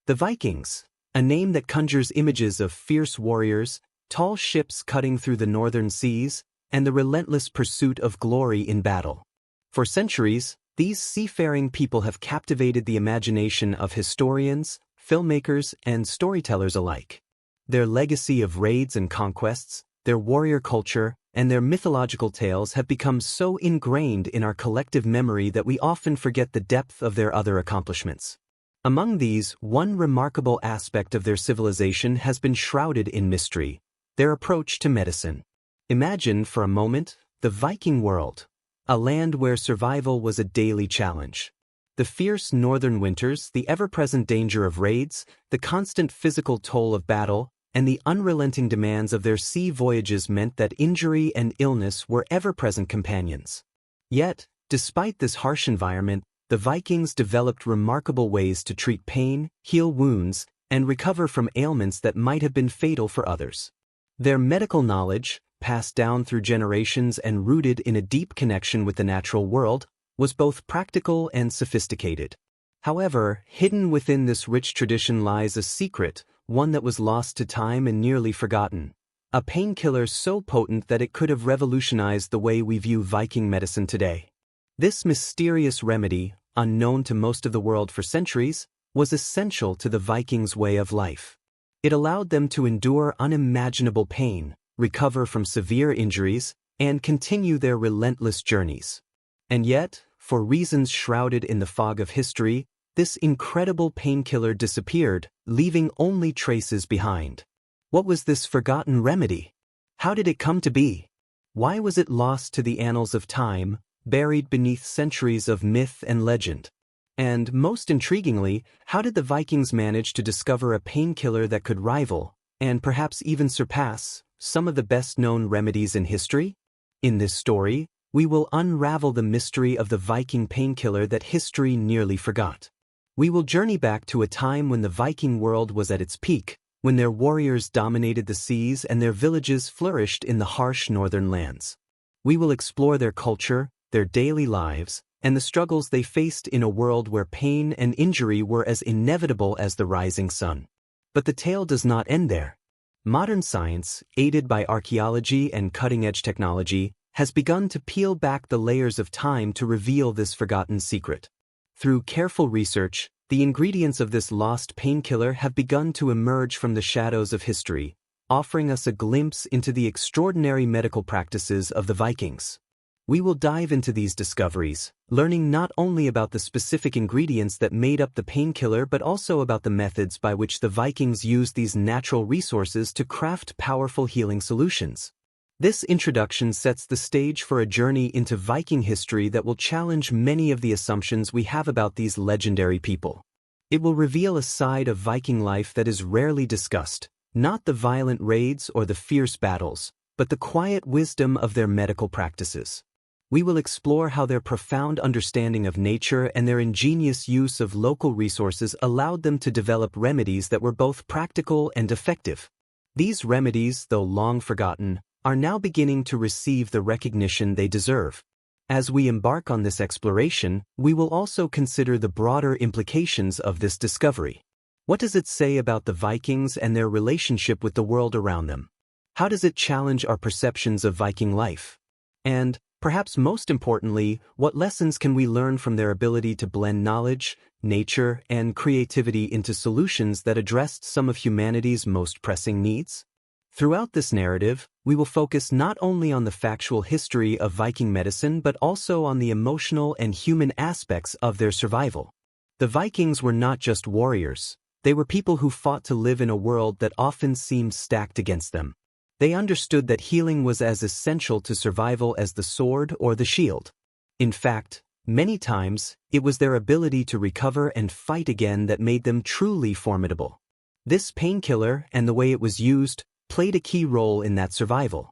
The Vikings, a name that conjures images of fierce warriors, tall ships cutting through the northern seas, and the relentless pursuit of glory in battle. For centuries, these seafaring people have captivated the imagination of historians, filmmakers, and storytellers alike. Their legacy of raids and conquests, their warrior culture, and their mythological tales have become so ingrained in our collective memory that we often forget the depth of their other accomplishments. Among these, one remarkable aspect of their civilization has been shrouded in mystery: their approach to medicine. Imagine, for a moment, the Viking world, a land where survival was a daily challenge. The fierce northern winters, the ever-present danger of raids, the constant physical toll of battle, and the unrelenting demands of their sea voyages meant that injury and illness were ever-present companions. Yet, despite this harsh environment, the Vikings developed remarkable ways to treat pain, heal wounds, and recover from ailments that might have been fatal for others. Their medical knowledge, passed down through generations and rooted in a deep connection with the natural world, was both practical and sophisticated. However, hidden within this rich tradition lies a secret, one that was lost to time and nearly forgotten. A painkiller so potent that it could have revolutionized the way we view Viking medicine today. This mysterious remedy, unknown to most of the world for centuries, was essential to the Vikings' way of life. It allowed them to endure unimaginable pain, recover from severe injuries, and continue their relentless journeys. And yet, for reasons shrouded in the fog of history, this incredible painkiller disappeared, leaving only traces behind. What was this forgotten remedy? How did it come to be? Why was it lost to the annals of time, buried beneath centuries of myth and legend? And, most intriguingly, how did the Vikings manage to discover a painkiller that could rival, and perhaps even surpass, some of the best-known remedies in history? In this story, we will unravel the mystery of the Viking painkiller that history nearly forgot. We will journey back to a time when the Viking world was at its peak, when their warriors dominated the seas and their villages flourished in the harsh northern lands. We will explore their culture, their daily lives, and the struggles they faced in a world where pain and injury were as inevitable as the rising sun. But the tale does not end there. Modern science, aided by archaeology and cutting-edge technology, has begun to peel back the layers of time to reveal this forgotten secret. Through careful research, the ingredients of this lost painkiller have begun to emerge from the shadows of history, offering us a glimpse into the extraordinary medical practices of the Vikings. We will dive into these discoveries, learning not only about the specific ingredients that made up the painkiller but also about the methods by which the Vikings used these natural resources to craft powerful healing solutions. This introduction sets the stage for a journey into Viking history that will challenge many of the assumptions we have about these legendary people. It will reveal a side of Viking life that is rarely discussed, not the violent raids or the fierce battles, but the quiet wisdom of their medical practices. We will explore how their profound understanding of nature and their ingenious use of local resources allowed them to develop remedies that were both practical and effective. These remedies, though long forgotten, are now beginning to receive the recognition they deserve. As we embark on this exploration, we will also consider the broader implications of this discovery. What does it say about the Vikings and their relationship with the world around them? How does it challenge our perceptions of Viking life? And, perhaps most importantly, what lessons can we learn from their ability to blend knowledge, nature, and creativity into solutions that addressed some of humanity's most pressing needs? Throughout this narrative, we will focus not only on the factual history of Viking medicine but also on the emotional and human aspects of their survival. The Vikings were not just warriors. They were people who fought to live in a world that often seemed stacked against them. They understood that healing was as essential to survival as the sword or the shield. In fact, many times, it was their ability to recover and fight again that made them truly formidable. This painkiller and the way it was used played a key role in that survival.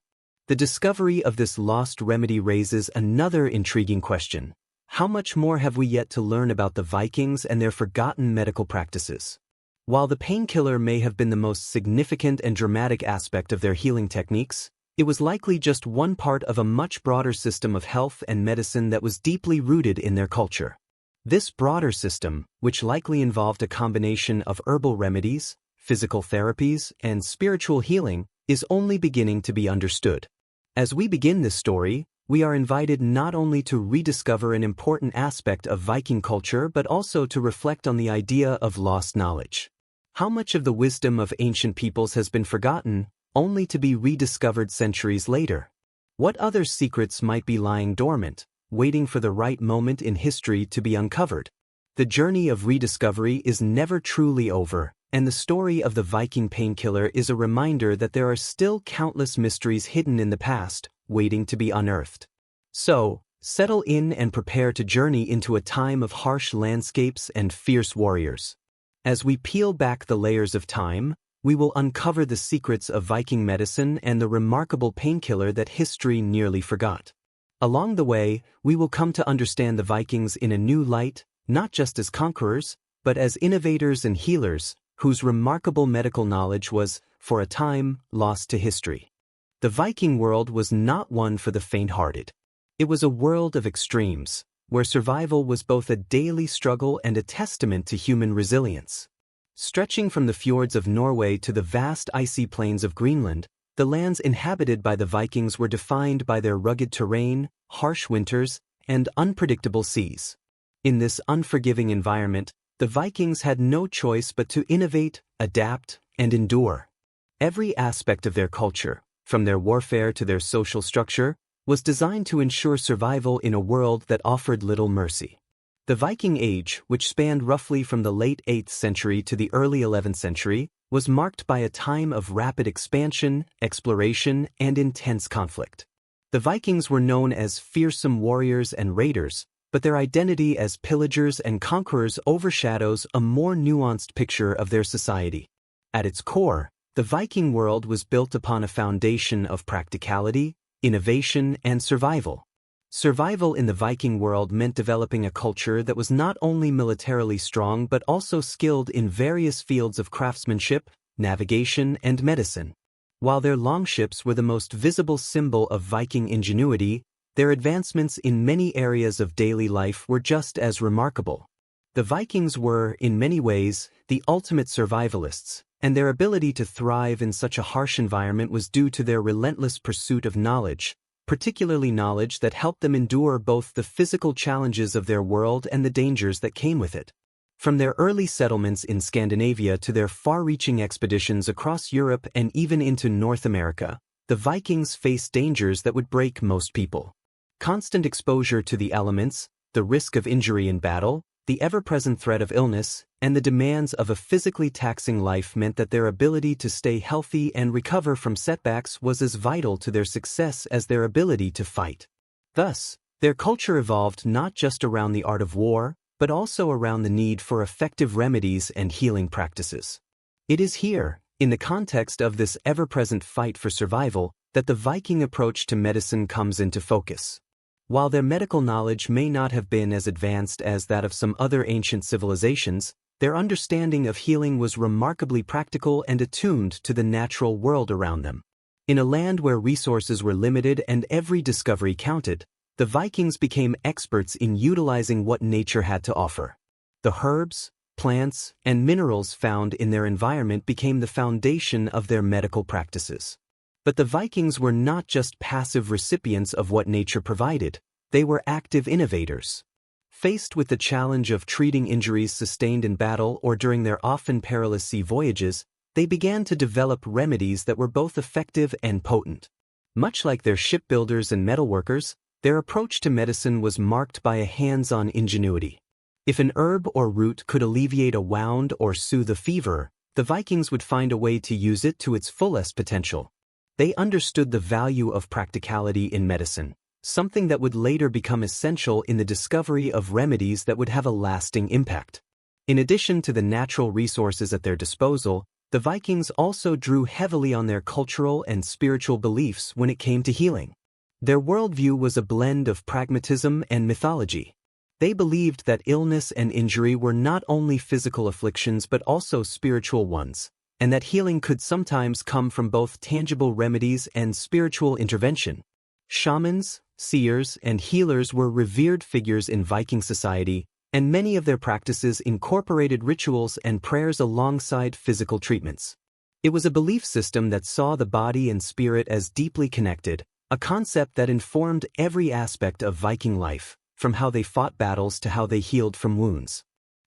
The discovery of this lost remedy raises another intriguing question. How much more have we yet to learn about the Vikings and their forgotten medical practices? While the painkiller may have been the most significant and dramatic aspect of their healing techniques, it was likely just one part of a much broader system of health and medicine that was deeply rooted in their culture. This broader system, which likely involved a combination of herbal remedies, physical therapies, and spiritual healing, is only beginning to be understood. As we begin this story, we are invited not only to rediscover an important aspect of Viking culture but also to reflect on the idea of lost knowledge. How much of the wisdom of ancient peoples has been forgotten, only to be rediscovered centuries later? What other secrets might be lying dormant, waiting for the right moment in history to be uncovered? The journey of rediscovery is never truly over, and the story of the Viking Painkiller is a reminder that there are still countless mysteries hidden in the past, waiting to be unearthed. So, settle in and prepare to journey into a time of harsh landscapes and fierce warriors. As we peel back the layers of time, we will uncover the secrets of Viking medicine and the remarkable painkiller that history nearly forgot. Along the way, we will come to understand the Vikings in a new light, not just as conquerors, but as innovators and healers, whose remarkable medical knowledge was, for a time, lost to history. The Viking world was not one for the faint-hearted. It was a world of extremes, where survival was both a daily struggle and a testament to human resilience. Stretching from the fjords of Norway to the vast icy plains of Greenland, the lands inhabited by the Vikings were defined by their rugged terrain, harsh winters, and unpredictable seas. In this unforgiving environment, the Vikings had no choice but to innovate, adapt, and endure. Every aspect of their culture, from their warfare to their social structure, was designed to ensure survival in a world that offered little mercy. The Viking Age, which spanned roughly from the late 8th century to the early 11th century, was marked by a time of rapid expansion, exploration, and intense conflict. The Vikings were known as fearsome warriors and raiders, but their identity as pillagers and conquerors overshadows a more nuanced picture of their society. At its core, the Viking world was built upon a foundation of practicality, innovation, and survival. Survival in the Viking world meant developing a culture that was not only militarily strong but also skilled in various fields of craftsmanship, navigation, and medicine. While their longships were the most visible symbol of Viking ingenuity, their advancements in many areas of daily life were just as remarkable. The Vikings were, in many ways, the ultimate survivalists, and their ability to thrive in such a harsh environment was due to their relentless pursuit of knowledge, particularly knowledge that helped them endure both the physical challenges of their world and the dangers that came with it. From their early settlements in Scandinavia to their far-reaching expeditions across Europe and even into North America, the Vikings faced dangers that would break most people. Constant exposure to the elements, the risk of injury in battle, the ever-present threat of illness, and the demands of a physically taxing life meant that their ability to stay healthy and recover from setbacks was as vital to their success as their ability to fight. Thus, their culture evolved not just around the art of war, but also around the need for effective remedies and healing practices. It is here, in the context of this ever-present fight for survival, that the Viking approach to medicine comes into focus. While their medical knowledge may not have been as advanced as that of some other ancient civilizations, their understanding of healing was remarkably practical and attuned to the natural world around them. In a land where resources were limited and every discovery counted, the Vikings became experts in utilizing what nature had to offer. The herbs, plants, and minerals found in their environment became the foundation of their medical practices. But the Vikings were not just passive recipients of what nature provided, they were active innovators. Faced with the challenge of treating injuries sustained in battle or during their often perilous sea voyages, they began to develop remedies that were both effective and potent. Much like their shipbuilders and metalworkers, their approach to medicine was marked by a hands-on ingenuity. If an herb or root could alleviate a wound or soothe a fever, the Vikings would find a way to use it to its fullest potential. They understood the value of practicality in medicine, something that would later become essential in the discovery of remedies that would have a lasting impact. In addition to the natural resources at their disposal, the Vikings also drew heavily on their cultural and spiritual beliefs when it came to healing. Their worldview was a blend of pragmatism and mythology. They believed that illness and injury were not only physical afflictions but also spiritual ones, and that healing could sometimes come from both tangible remedies and spiritual intervention. Shamans, seers, and healers were revered figures in Viking society, and many of their practices incorporated rituals and prayers alongside physical treatments. It was a belief system that saw the body and spirit as deeply connected, a concept that informed every aspect of Viking life, from how they fought battles to how they healed from wounds.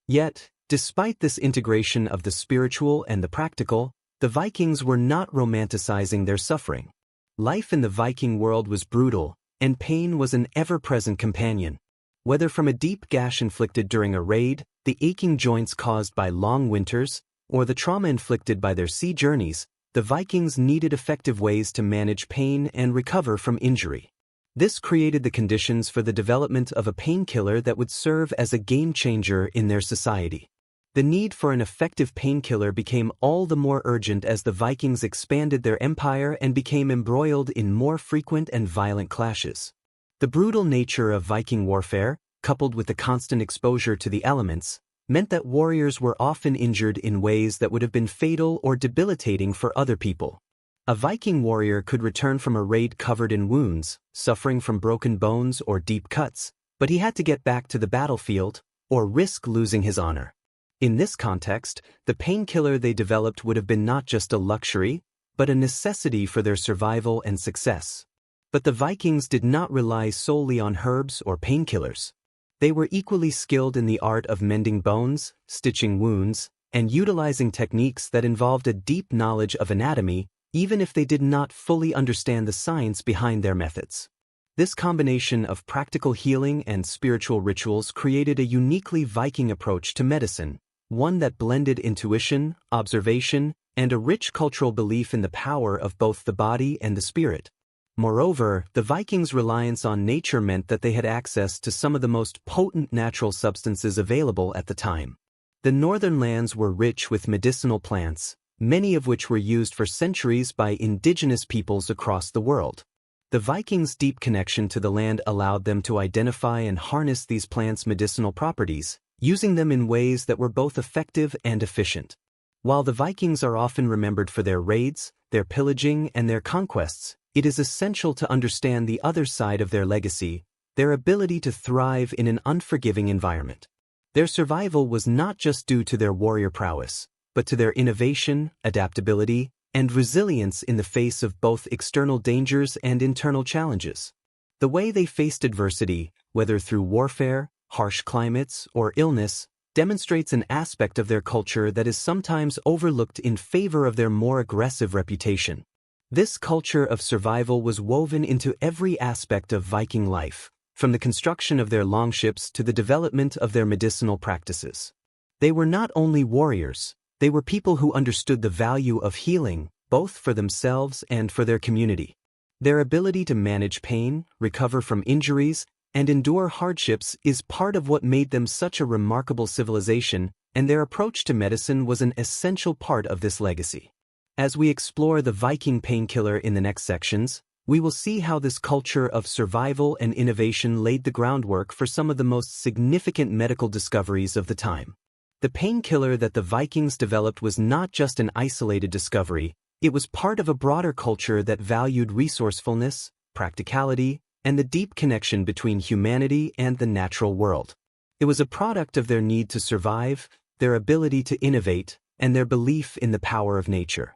Yet, despite this integration of the spiritual and the practical, the Vikings were not romanticizing their suffering. Life in the Viking world was brutal, and pain was an ever-present companion. Whether from a deep gash inflicted during a raid, the aching joints caused by long winters, or the trauma inflicted by their sea journeys, the Vikings needed effective ways to manage pain and recover from injury. This created the conditions for the development of a painkiller that would serve as a game-changer in their society. The need for an effective painkiller became all the more urgent as the Vikings expanded their empire and became embroiled in more frequent and violent clashes. The brutal nature of Viking warfare, coupled with the constant exposure to the elements, meant that warriors were often injured in ways that would have been fatal or debilitating for other people. A Viking warrior could return from a raid covered in wounds, suffering from broken bones or deep cuts, but he had to get back to the battlefield, or risk losing his honor. In this context, the painkiller they developed would have been not just a luxury, but a necessity for their survival and success. But the Vikings did not rely solely on herbs or painkillers. They were equally skilled in the art of mending bones, stitching wounds, and utilizing techniques that involved a deep knowledge of anatomy, even if they did not fully understand the science behind their methods. This combination of practical healing and spiritual rituals created a uniquely Viking approach to medicine, one that blended intuition, observation, and a rich cultural belief in the power of both the body and the spirit. Moreover, the Vikings' reliance on nature meant that they had access to some of the most potent natural substances available at the time. The northern lands were rich with medicinal plants, many of which were used for centuries by indigenous peoples across the world. The Vikings' deep connection to the land allowed them to identify and harness these plants' medicinal properties, using them in ways that were both effective and efficient. While the Vikings are often remembered for their raids, their pillaging, and their conquests, it is essential to understand the other side of their legacy, their ability to thrive in an unforgiving environment. Their survival was not just due to their warrior prowess, but to their innovation, adaptability, and resilience in the face of both external dangers and internal challenges. The way they faced adversity, whether through warfare, harsh climates, or illness, demonstrates an aspect of their culture that is sometimes overlooked in favor of their more aggressive reputation. This culture of survival was woven into every aspect of Viking life, from the construction of their longships to the development of their medicinal practices. They were not only warriors, they were people who understood the value of healing, both for themselves and for their community. Their ability to manage pain, recover from injuries, and endure hardships is part of what made them such a remarkable civilization, and their approach to medicine was an essential part of this legacy. As we explore the Viking painkiller in the next sections, we will see how this culture of survival and innovation laid the groundwork for some of the most significant medical discoveries of the time. The painkiller that the Vikings developed was not just an isolated discovery, it was part of a broader culture that valued resourcefulness, practicality, and the deep connection between humanity and the natural world. It was a product of their need to survive, their ability to innovate, and their belief in the power of nature.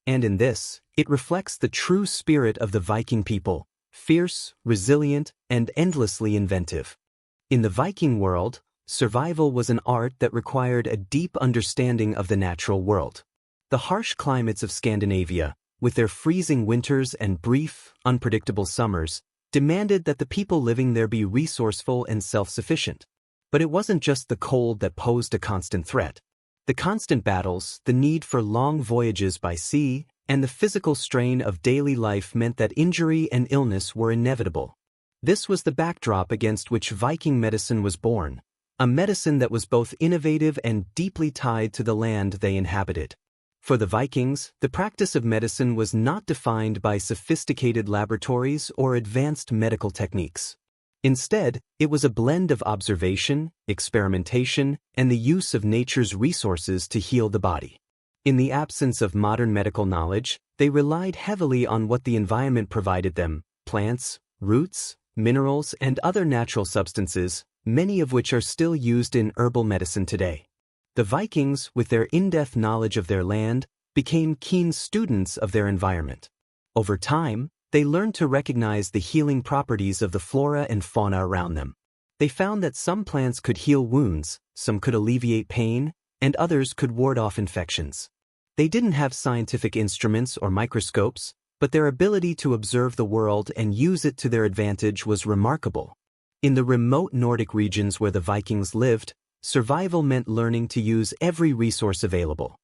And in this, it reflects the true spirit of the Viking people, fierce, resilient, and endlessly inventive. In the Viking world, survival was an art that required a deep understanding of the natural world. The harsh climates of Scandinavia, with their freezing winters and brief, unpredictable summers, demanded that the people living there be resourceful and self-sufficient. But it wasn't just the cold that posed a constant threat. The constant battles, the need for long voyages by sea, and the physical strain of daily life meant that injury and illness were inevitable. This was the backdrop against which Viking medicine was born, a medicine that was both innovative and deeply tied to the land they inhabited. For the Vikings, the practice of medicine was not defined by sophisticated laboratories or advanced medical techniques. Instead, it was a blend of observation, experimentation, and the use of nature's resources to heal the body. In the absence of modern medical knowledge, they relied heavily on what the environment provided them: plants, roots, minerals, and other natural substances, many of which are still used in herbal medicine today. The Vikings, with their in-depth knowledge of their land, became keen students of their environment. Over time, they learned to recognize the healing properties of the flora and fauna around them. They found that some plants could heal wounds, some could alleviate pain, and others could ward off infections. They didn't have scientific instruments or microscopes, but their ability to observe the world and use it to their advantage was remarkable. In the remote Nordic regions where the Vikings lived, survival meant learning to use every resource available.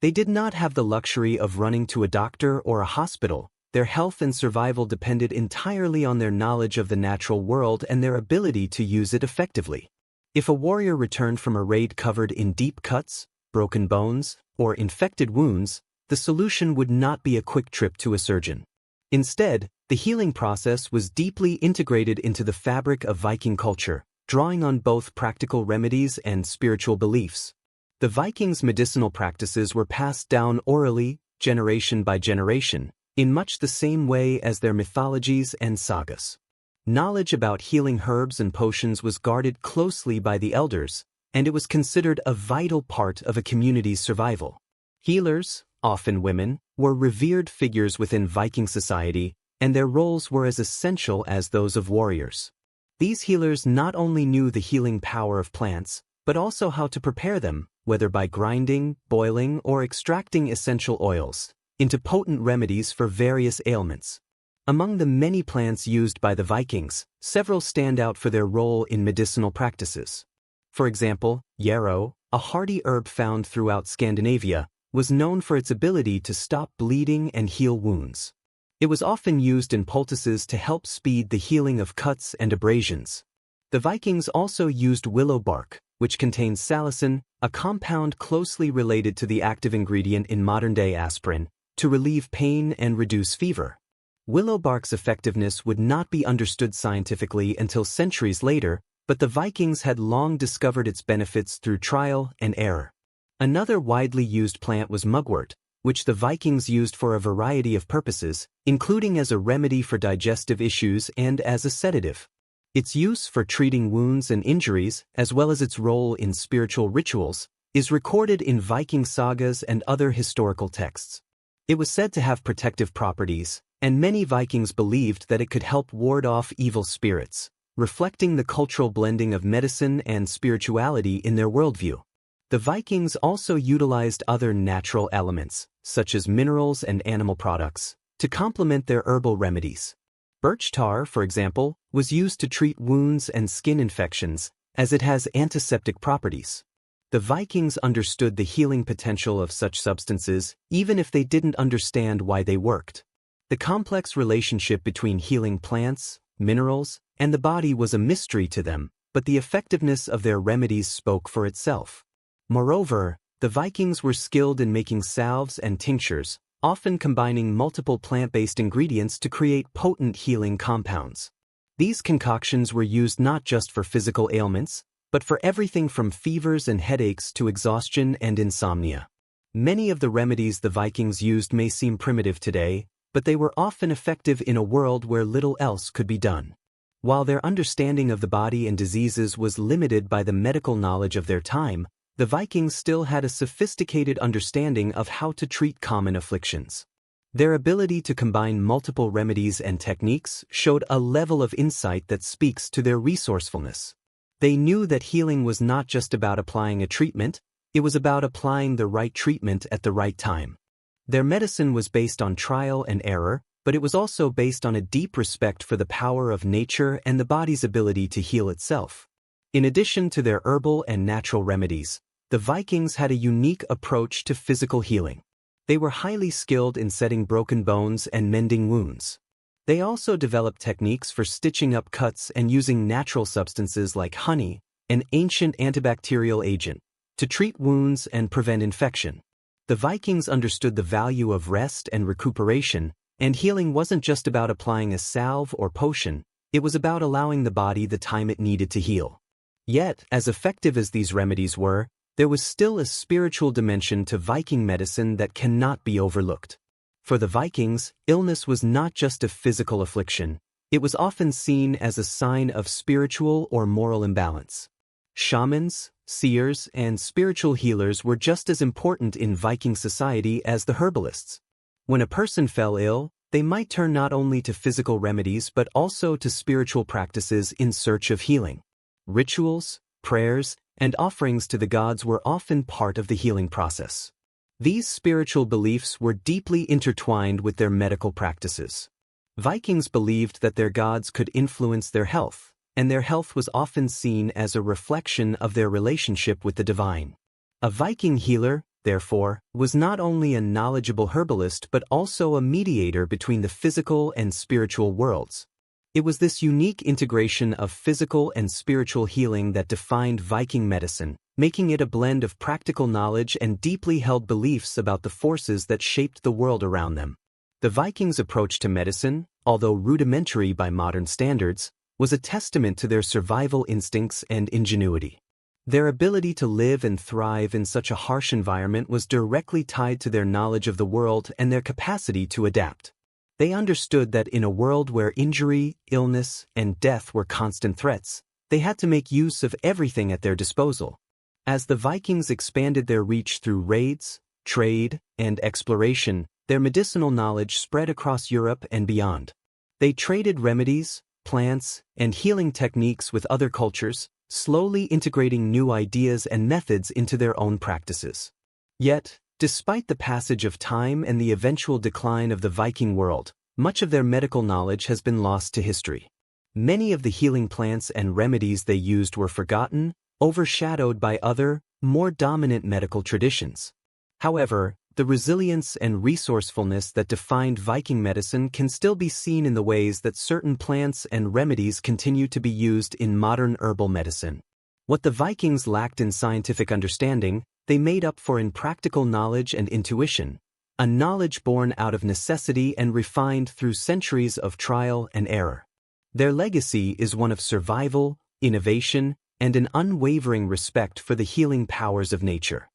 They did not have the luxury of running to a doctor or a hospital. Their health and survival depended entirely on their knowledge of the natural world and their ability to use it effectively. If a warrior returned from a raid covered in deep cuts, broken bones, or infected wounds, the solution would not be a quick trip to a surgeon. Instead, the healing process was deeply integrated into the fabric of Viking culture, drawing on both practical remedies and spiritual beliefs. The Vikings' medicinal practices were passed down orally, generation by generation, in much the same way as their mythologies and sagas. Knowledge about healing herbs and potions was guarded closely by the elders, and it was considered a vital part of a community's survival. Healers, often women, were revered figures within Viking society, and their roles were as essential as those of warriors. These healers not only knew the healing power of plants, but also how to prepare them, whether by grinding, boiling, or extracting essential oils, into potent remedies for various ailments. Among the many plants used by the Vikings, several stand out for their role in medicinal practices. For example, yarrow, a hardy herb found throughout Scandinavia, was known for its ability to stop bleeding and heal wounds. It was often used in poultices to help speed the healing of cuts and abrasions. The Vikings also used willow bark, which contains salicin, a compound closely related to the active ingredient in modern-day aspirin, to relieve pain and reduce fever. Willow bark's effectiveness would not be understood scientifically until centuries later, but the Vikings had long discovered its benefits through trial and error. Another widely used plant was mugwort, which the Vikings used for a variety of purposes, including as a remedy for digestive issues and as a sedative. Its use for treating wounds and injuries, as well as its role in spiritual rituals, is recorded in Viking sagas and other historical texts. It was said to have protective properties, and many Vikings believed that it could help ward off evil spirits, reflecting the cultural blending of medicine and spirituality in their worldview. The Vikings also utilized other natural elements, such as minerals and animal products, to complement their herbal remedies. Birch tar, for example, was used to treat wounds and skin infections, as it has antiseptic properties. The Vikings understood the healing potential of such substances, even if they didn't understand why they worked. The complex relationship between healing plants, minerals, and the body was a mystery to them, but the effectiveness of their remedies spoke for itself. Moreover, the Vikings were skilled in making salves and tinctures, often combining multiple plant-based ingredients to create potent healing compounds. These concoctions were used not just for physical ailments, but for everything from fevers and headaches to exhaustion and insomnia. Many of the remedies the Vikings used may seem primitive today, but they were often effective in a world where little else could be done. While their understanding of the body and diseases was limited by the medical knowledge of their time, the Vikings still had a sophisticated understanding of how to treat common afflictions. Their ability to combine multiple remedies and techniques showed a level of insight that speaks to their resourcefulness. They knew that healing was not just about applying a treatment, it was about applying the right treatment at the right time. Their medicine was based on trial and error, but it was also based on a deep respect for the power of nature and the body's ability to heal itself. In addition to their herbal and natural remedies, the Vikings had a unique approach to physical healing. They were highly skilled in setting broken bones and mending wounds. They also developed techniques for stitching up cuts and using natural substances like honey, an ancient antibacterial agent, to treat wounds and prevent infection. The Vikings understood the value of rest and recuperation, and healing wasn't just about applying a salve or potion, it was about allowing the body the time it needed to heal. Yet, as effective as these remedies were, there was still a spiritual dimension to Viking medicine that cannot be overlooked. For the Vikings, illness was not just a physical affliction, It was often seen as a sign of spiritual or moral imbalance. Shamans, seers, and spiritual healers were just as important in Viking society as the herbalists. When a person fell ill, they might turn not only to physical remedies but also to spiritual practices in search of healing. Rituals, prayers, and offerings to the gods were often part of the healing process. These spiritual beliefs were deeply intertwined with their medical practices. Vikings believed that their gods could influence their health, and their health was often seen as a reflection of their relationship with the divine. A Viking healer, therefore, was not only a knowledgeable herbalist but also a mediator between the physical and spiritual worlds. It was this unique integration of physical and spiritual healing that defined Viking medicine, making it a blend of practical knowledge and deeply held beliefs about the forces that shaped the world around them. The Vikings' approach to medicine, although rudimentary by modern standards, was a testament to their survival instincts and ingenuity. Their ability to live and thrive in such a harsh environment was directly tied to their knowledge of the world and their capacity to adapt. They understood that in a world where injury, illness, and death were constant threats, they had to make use of everything at their disposal. As the Vikings expanded their reach through raids, trade, and exploration, their medicinal knowledge spread across Europe and beyond. They traded remedies, plants, and healing techniques with other cultures, slowly integrating new ideas and methods into their own practices. Yet, despite the passage of time and the eventual decline of the Viking world, much of their medical knowledge has been lost to history. Many of the healing plants and remedies they used were forgotten, overshadowed by other, more dominant medical traditions. However, the resilience and resourcefulness that defined Viking medicine can still be seen in the ways that certain plants and remedies continue to be used in modern herbal medicine. What the Vikings lacked in scientific understanding, they made up for in practical knowledge and intuition, a knowledge born out of necessity and refined through centuries of trial and error. Their legacy is one of survival, innovation, and an unwavering respect for the healing powers of nature.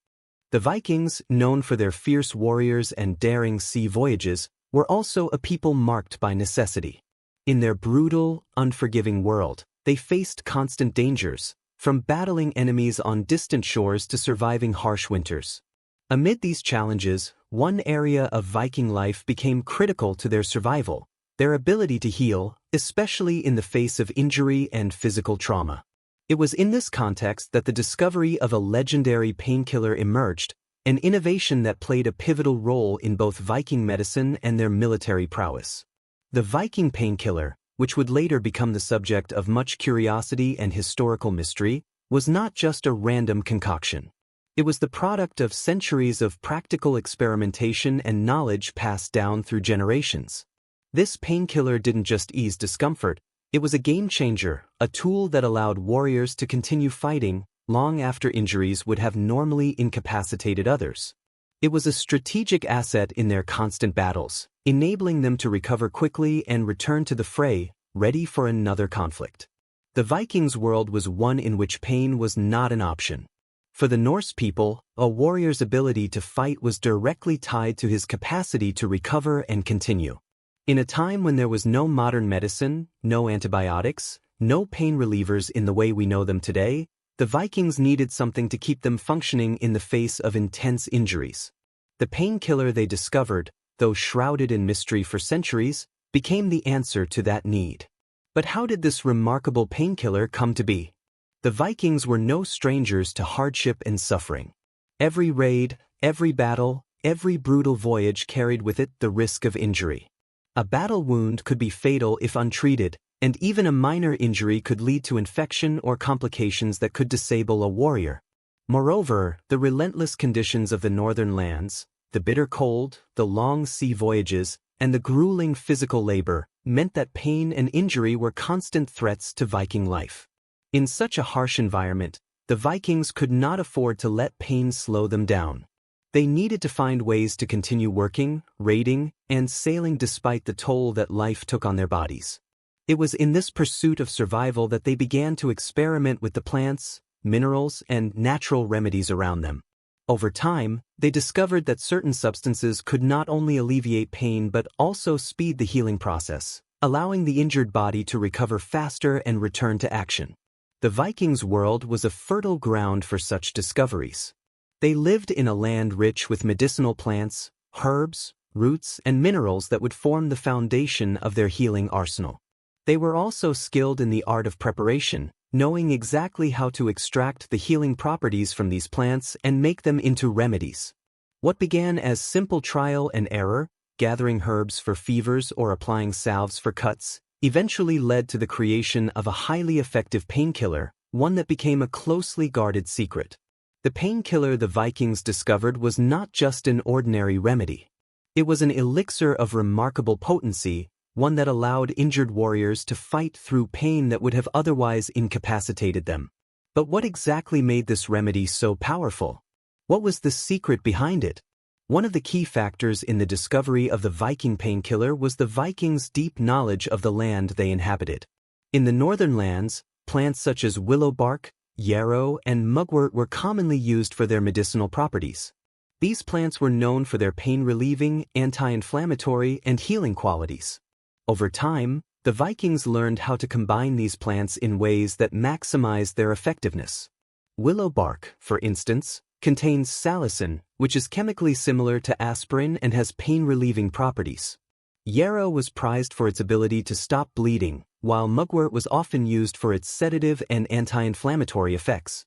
The Vikings, known for their fierce warriors and daring sea voyages, were also a people marked by necessity. In their brutal, unforgiving world, they faced constant dangers, from battling enemies on distant shores to surviving harsh winters. Amid these challenges, one area of Viking life became critical to their survival: their ability to heal, especially in the face of injury and physical trauma. It was in this context that the discovery of a legendary painkiller emerged, an innovation that played a pivotal role in both Viking medicine and their military prowess. The Viking painkiller, which would later become the subject of much curiosity and historical mystery, was not just a random concoction. It was the product of centuries of practical experimentation and knowledge passed down through generations. This painkiller didn't just ease discomfort, it was a game-changer, a tool that allowed warriors to continue fighting long after injuries would have normally incapacitated others. It was a strategic asset in their constant battles, enabling them to recover quickly and return to the fray, ready for another conflict. The Vikings' world was one in which pain was not an option. For the Norse people, a warrior's ability to fight was directly tied to his capacity to recover and continue. In a time when there was no modern medicine, no antibiotics, no pain relievers in the way we know them today, the Vikings needed something to keep them functioning in the face of intense injuries. The painkiller they discovered, though shrouded in mystery for centuries, became the answer to that need. But how did this remarkable painkiller come to be? The Vikings were no strangers to hardship and suffering. Every raid, every battle, every brutal voyage carried with it the risk of injury. A battle wound could be fatal if untreated, and even a minor injury could lead to infection or complications that could disable a warrior. Moreover, the relentless conditions of the northern lands, the bitter cold, the long sea voyages, and the grueling physical labor meant that pain and injury were constant threats to Viking life. In such a harsh environment, the Vikings could not afford to let pain slow them down. They needed to find ways to continue working, raiding, and sailing despite the toll that life took on their bodies. It was in this pursuit of survival that they began to experiment with the plants, minerals, and natural remedies around them. Over time, they discovered that certain substances could not only alleviate pain but also speed the healing process, allowing the injured body to recover faster and return to action. The Vikings' world was a fertile ground for such discoveries. They lived in a land rich with medicinal plants, herbs, roots, and minerals that would form the foundation of their healing arsenal. They were also skilled in the art of preparation, knowing exactly how to extract the healing properties from these plants and make them into remedies. What began as simple trial and error, gathering herbs for fevers or applying salves for cuts, eventually led to the creation of a highly effective painkiller, one that became a closely guarded secret. The painkiller the Vikings discovered was not just an ordinary remedy. It was an elixir of remarkable potency, one that allowed injured warriors to fight through pain that would have otherwise incapacitated them. But what exactly made this remedy so powerful? What was the secret behind it? One of the key factors in the discovery of the Viking painkiller was the Vikings' deep knowledge of the land they inhabited. In the northern lands, plants such as willow bark, yarrow, and mugwort were commonly used for their medicinal properties. These plants were known for their pain-relieving, anti-inflammatory, and healing qualities. Over time, the Vikings learned how to combine these plants in ways that maximized their effectiveness. Willow bark, for instance, contains salicin, which is chemically similar to aspirin and has pain-relieving properties. Yarrow was prized for its ability to stop bleeding, while mugwort was often used for its sedative and anti-inflammatory effects.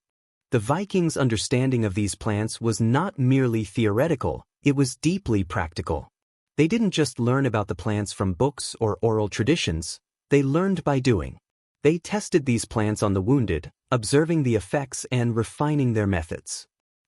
The Vikings' understanding of these plants was not merely theoretical, it was deeply practical. They didn't just learn about the plants from books or oral traditions, they learned by doing. They tested these plants on the wounded, observing the effects and refining their methods.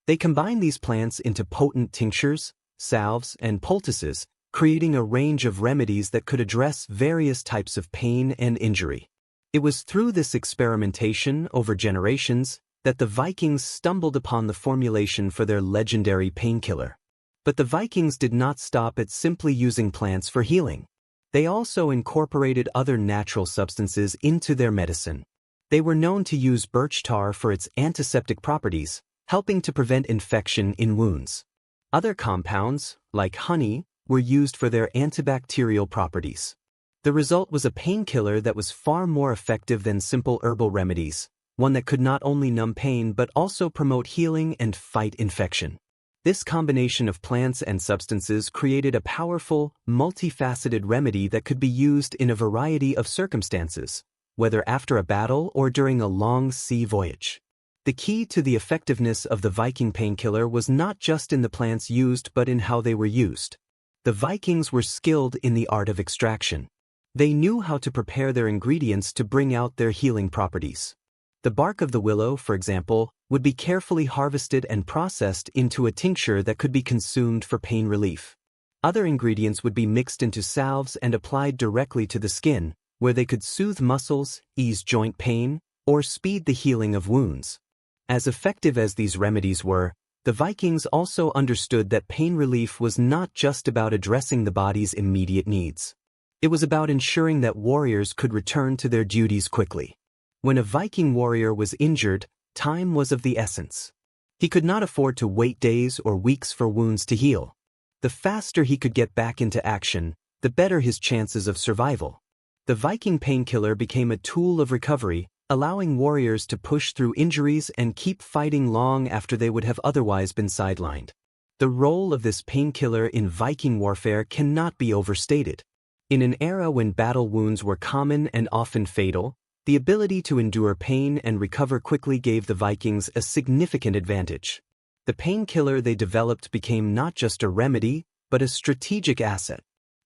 They combined these plants into potent tinctures, salves, and poultices, creating a range of remedies that could address various types of pain and injury. It was through this experimentation over generations that the Vikings stumbled upon the formulation for their legendary painkiller. But the Vikings did not stop at simply using plants for healing. They also incorporated other natural substances into their medicine. They were known to use birch tar for its antiseptic properties, helping to prevent infection in wounds. Other compounds, like honey, were used for their antibacterial properties. The result was a painkiller that was far more effective than simple herbal remedies, one that could not only numb pain but also promote healing and fight infection. This combination of plants and substances created a powerful, multifaceted remedy that could be used in a variety of circumstances, whether after a battle or during a long sea voyage. The key to the effectiveness of the Viking painkiller was not just in the plants used but in how they were used. The Vikings were skilled in the art of extraction. They knew how to prepare their ingredients to bring out their healing properties. The bark of the willow, for example, would be carefully harvested and processed into a tincture that could be consumed for pain relief. Other ingredients would be mixed into salves and applied directly to the skin, where they could soothe muscles, ease joint pain, or speed the healing of wounds. As effective as these remedies were, the Vikings also understood that pain relief was not just about addressing the body's immediate needs. It was about ensuring that warriors could return to their duties quickly. When a Viking warrior was injured, time was of the essence. He could not afford to wait days or weeks for wounds to heal. The faster he could get back into action, the better his chances of survival. The Viking painkiller became a tool of recovery, allowing warriors to push through injuries and keep fighting long after they would have otherwise been sidelined. The role of this painkiller in Viking warfare cannot be overstated. In an era when battle wounds were common and often fatal, the ability to endure pain and recover quickly gave the Vikings a significant advantage. The painkiller they developed became not just a remedy, but a strategic asset.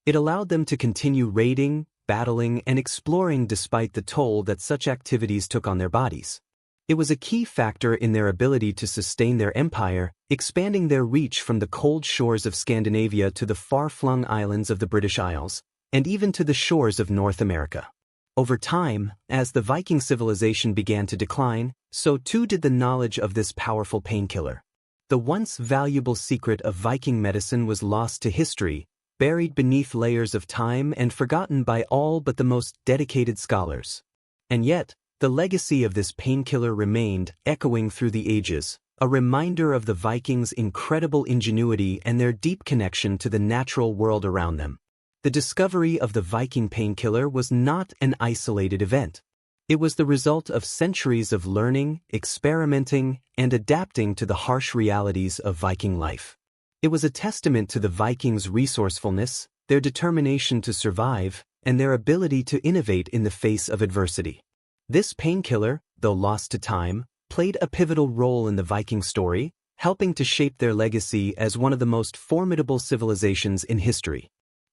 It allowed them to continue raiding, battling, and exploring despite the toll that such activities took on their bodies. It was a key factor in their ability to sustain their empire, expanding their reach from the cold shores of Scandinavia to the far-flung islands of the British Isles, and even to the shores of North America. Over time, as the Viking civilization began to decline, so too did the knowledge of this powerful painkiller. The once valuable secret of Viking medicine was lost to history, buried beneath layers of time and forgotten by all but the most dedicated scholars. And yet, the legacy of this painkiller remained, echoing through the ages, a reminder of the Vikings' incredible ingenuity and their deep connection to the natural world around them. The discovery of the Viking painkiller was not an isolated event. It was the result of centuries of learning, experimenting, and adapting to the harsh realities of Viking life. It was a testament to the Vikings' resourcefulness, their determination to survive, and their ability to innovate in the face of adversity. This painkiller, though lost to time, played a pivotal role in the Viking story, helping to shape their legacy as one of the most formidable civilizations in history.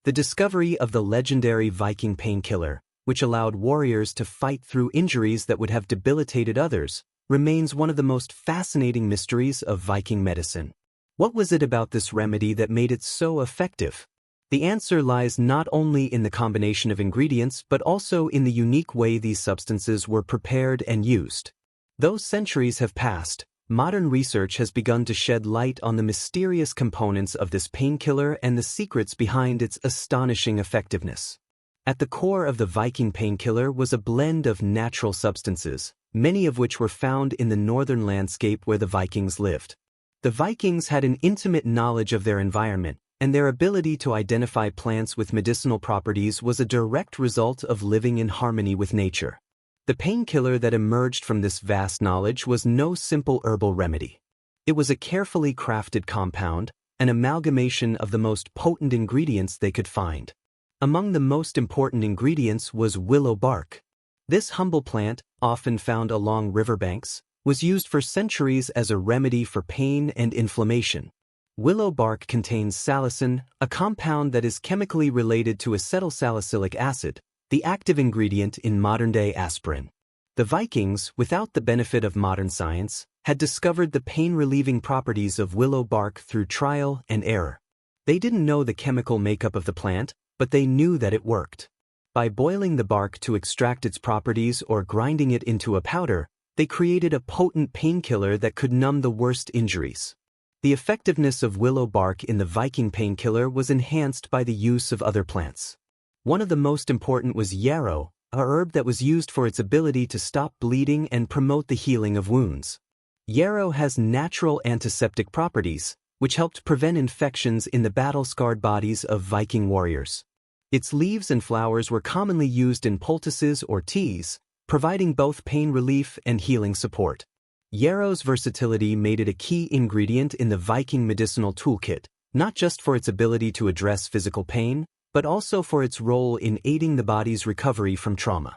The discovery of the legendary Viking painkiller, which allowed warriors to fight through injuries that would have debilitated others, remains one of the most fascinating mysteries of Viking medicine. What was it about this remedy that made it so effective? The answer lies not only in the combination of ingredients but also in the unique way these substances were prepared and used. Though centuries have passed, modern research has begun to shed light on the mysterious components of this painkiller and the secrets behind its astonishing effectiveness. At the core of the Viking painkiller was a blend of natural substances, many of which were found in the northern landscape where the Vikings lived. The Vikings had an intimate knowledge of their environment, and their ability to identify plants with medicinal properties was a direct result of living in harmony with nature. The painkiller that emerged from this vast knowledge was no simple herbal remedy. It was a carefully crafted compound, an amalgamation of the most potent ingredients they could find. Among the most important ingredients was willow bark. This humble plant, often found along riverbanks, was used for centuries as a remedy for pain and inflammation. Willow bark contains salicin, a compound that is chemically related to acetylsalicylic acid, the active ingredient in modern-day aspirin. The Vikings, without the benefit of modern science, had discovered the pain-relieving properties of willow bark through trial and error. They didn't know the chemical makeup of the plant, but they knew that it worked. By boiling the bark to extract its properties or grinding it into a powder, they created a potent painkiller that could numb the worst injuries. The effectiveness of willow bark in the Viking painkiller was enhanced by the use of other plants. One of the most important was yarrow, a herb that was used for its ability to stop bleeding and promote the healing of wounds. Yarrow has natural antiseptic properties, which helped prevent infections in the battle-scarred bodies of Viking warriors. Its leaves and flowers were commonly used in poultices or teas, providing both pain relief and healing support. Yarrow's versatility made it a key ingredient in the Viking medicinal toolkit, not just for its ability to address physical pain, but also for its role in aiding the body's recovery from trauma.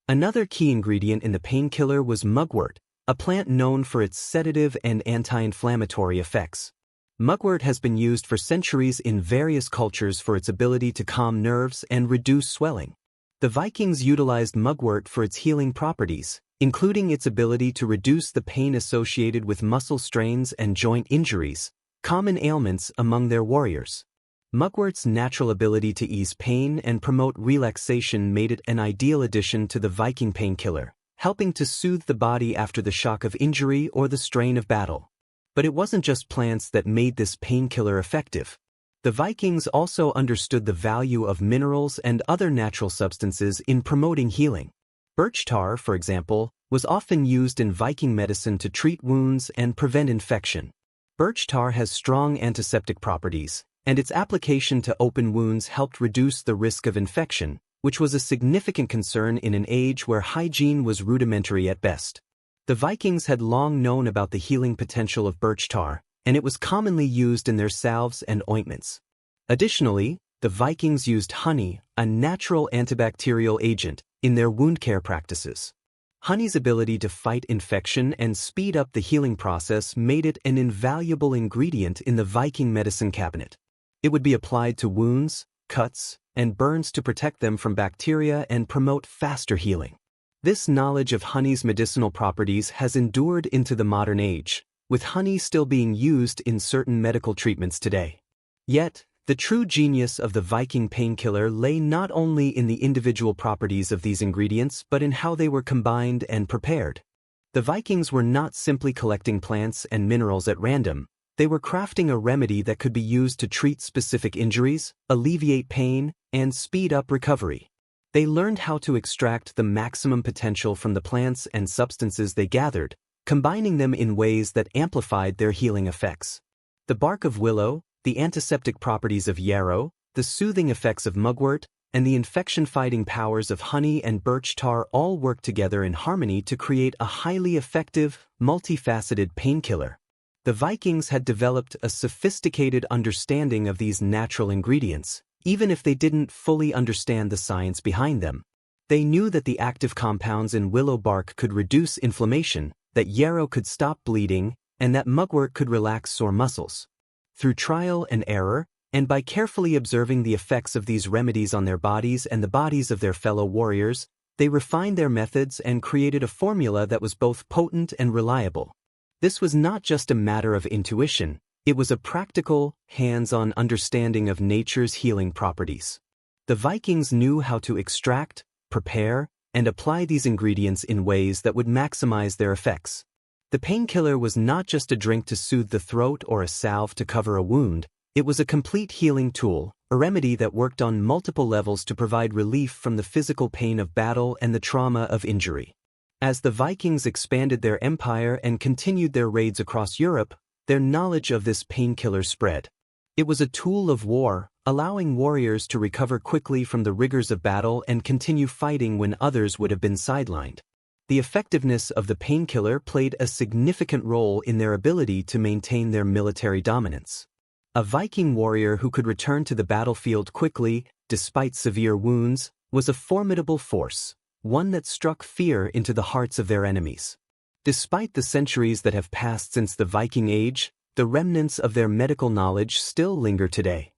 Another key ingredient in the painkiller was mugwort, a plant known for its sedative and anti-inflammatory effects. Mugwort has been used for centuries in various cultures for its ability to calm nerves and reduce swelling. The Vikings utilized mugwort for its healing properties, including its ability to reduce the pain associated with muscle strains and joint injuries, common ailments among their warriors. Mugwort's natural ability to ease pain and promote relaxation made it an ideal addition to the Viking painkiller, helping to soothe the body after the shock of injury or the strain of battle. But it wasn't just plants that made this painkiller effective. The Vikings also understood the value of minerals and other natural substances in promoting healing. Birch tar, for example, was often used in Viking medicine to treat wounds and prevent infection. Birch tar has strong antiseptic properties, and its application to open wounds helped reduce the risk of infection, which was a significant concern in an age where hygiene was rudimentary at best. The Vikings had long known about the healing potential of birch tar, and it was commonly used in their salves and ointments. Additionally, the Vikings used honey, a natural antibacterial agent, in their wound care practices. Honey's ability to fight infection and speed up the healing process made it an invaluable ingredient in the Viking medicine cabinet. It would be applied to wounds, cuts, and burns to protect them from bacteria and promote faster healing. This knowledge of honey's medicinal properties has endured into the modern age, with honey still being used in certain medical treatments today. Yet, the true genius of the Viking painkiller lay not only in the individual properties of these ingredients but in how they were combined and prepared. The Vikings were not simply collecting plants and minerals at random, they were crafting a remedy that could be used to treat specific injuries, alleviate pain, and speed up recovery. They learned how to extract the maximum potential from the plants and substances they gathered, combining them in ways that amplified their healing effects. The bark of willow, the antiseptic properties of yarrow, the soothing effects of mugwort, and the infection-fighting powers of honey and birch tar all work together in harmony to create a highly effective, multifaceted painkiller. The Vikings had developed a sophisticated understanding of these natural ingredients, even if they didn't fully understand the science behind them. They knew that the active compounds in willow bark could reduce inflammation, that yarrow could stop bleeding, and that mugwort could relax sore muscles. Through trial and error, and by carefully observing the effects of these remedies on their bodies and the bodies of their fellow warriors, they refined their methods and created a formula that was both potent and reliable. This was not just a matter of intuition, it was a practical, hands-on understanding of nature's healing properties. The Vikings knew how to extract, prepare, and apply these ingredients in ways that would maximize their effects. The painkiller was not just a drink to soothe the throat or a salve to cover a wound, it was a complete healing tool, a remedy that worked on multiple levels to provide relief from the physical pain of battle and the trauma of injury. As the Vikings expanded their empire and continued their raids across Europe, their knowledge of this painkiller spread. It was a tool of war, allowing warriors to recover quickly from the rigors of battle and continue fighting when others would have been sidelined. The effectiveness of the painkiller played a significant role in their ability to maintain their military dominance. A Viking warrior who could return to the battlefield quickly, despite severe wounds, was a formidable force, one that struck fear into the hearts of their enemies. Despite the centuries that have passed since the Viking Age, the remnants of their medical knowledge still linger today.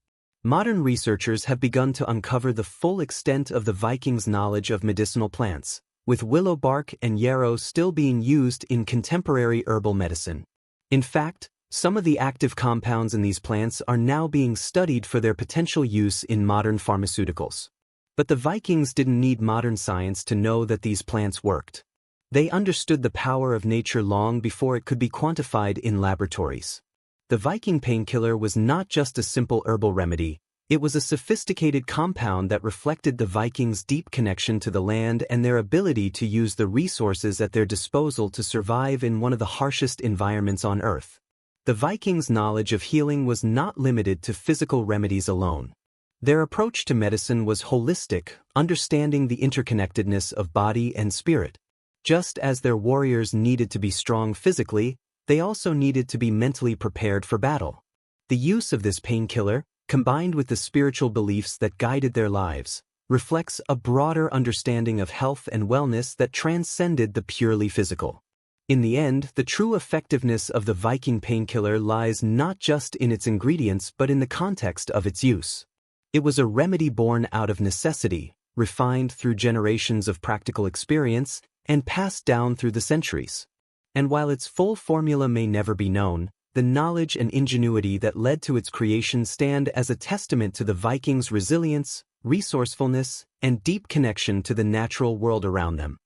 Modern researchers have begun to uncover the full extent of the Vikings' knowledge of medicinal plants, with willow bark and yarrow still being used in contemporary herbal medicine. In fact, some of the active compounds in these plants are now being studied for their potential use in modern pharmaceuticals. But the Vikings didn't need modern science to know that these plants worked. They understood the power of nature long before it could be quantified in laboratories. The Viking painkiller was not just a simple herbal remedy, it was a sophisticated compound that reflected the Vikings' deep connection to the land and their ability to use the resources at their disposal to survive in one of the harshest environments on Earth. The Vikings' knowledge of healing was not limited to physical remedies alone. Their approach to medicine was holistic, understanding the interconnectedness of body and spirit. Just as their warriors needed to be strong physically, they also needed to be mentally prepared for battle. The use of this painkiller, combined with the spiritual beliefs that guided their lives, reflects a broader understanding of health and wellness that transcended the purely physical. In the end, the true effectiveness of the Viking painkiller lies not just in its ingredients but in the context of its use. It was a remedy born out of necessity, refined through generations of practical experience, and passed down through the centuries. And while its full formula may never be known, the knowledge and ingenuity that led to its creation stand as a testament to the Vikings' resilience, resourcefulness, and deep connection to the natural world around them.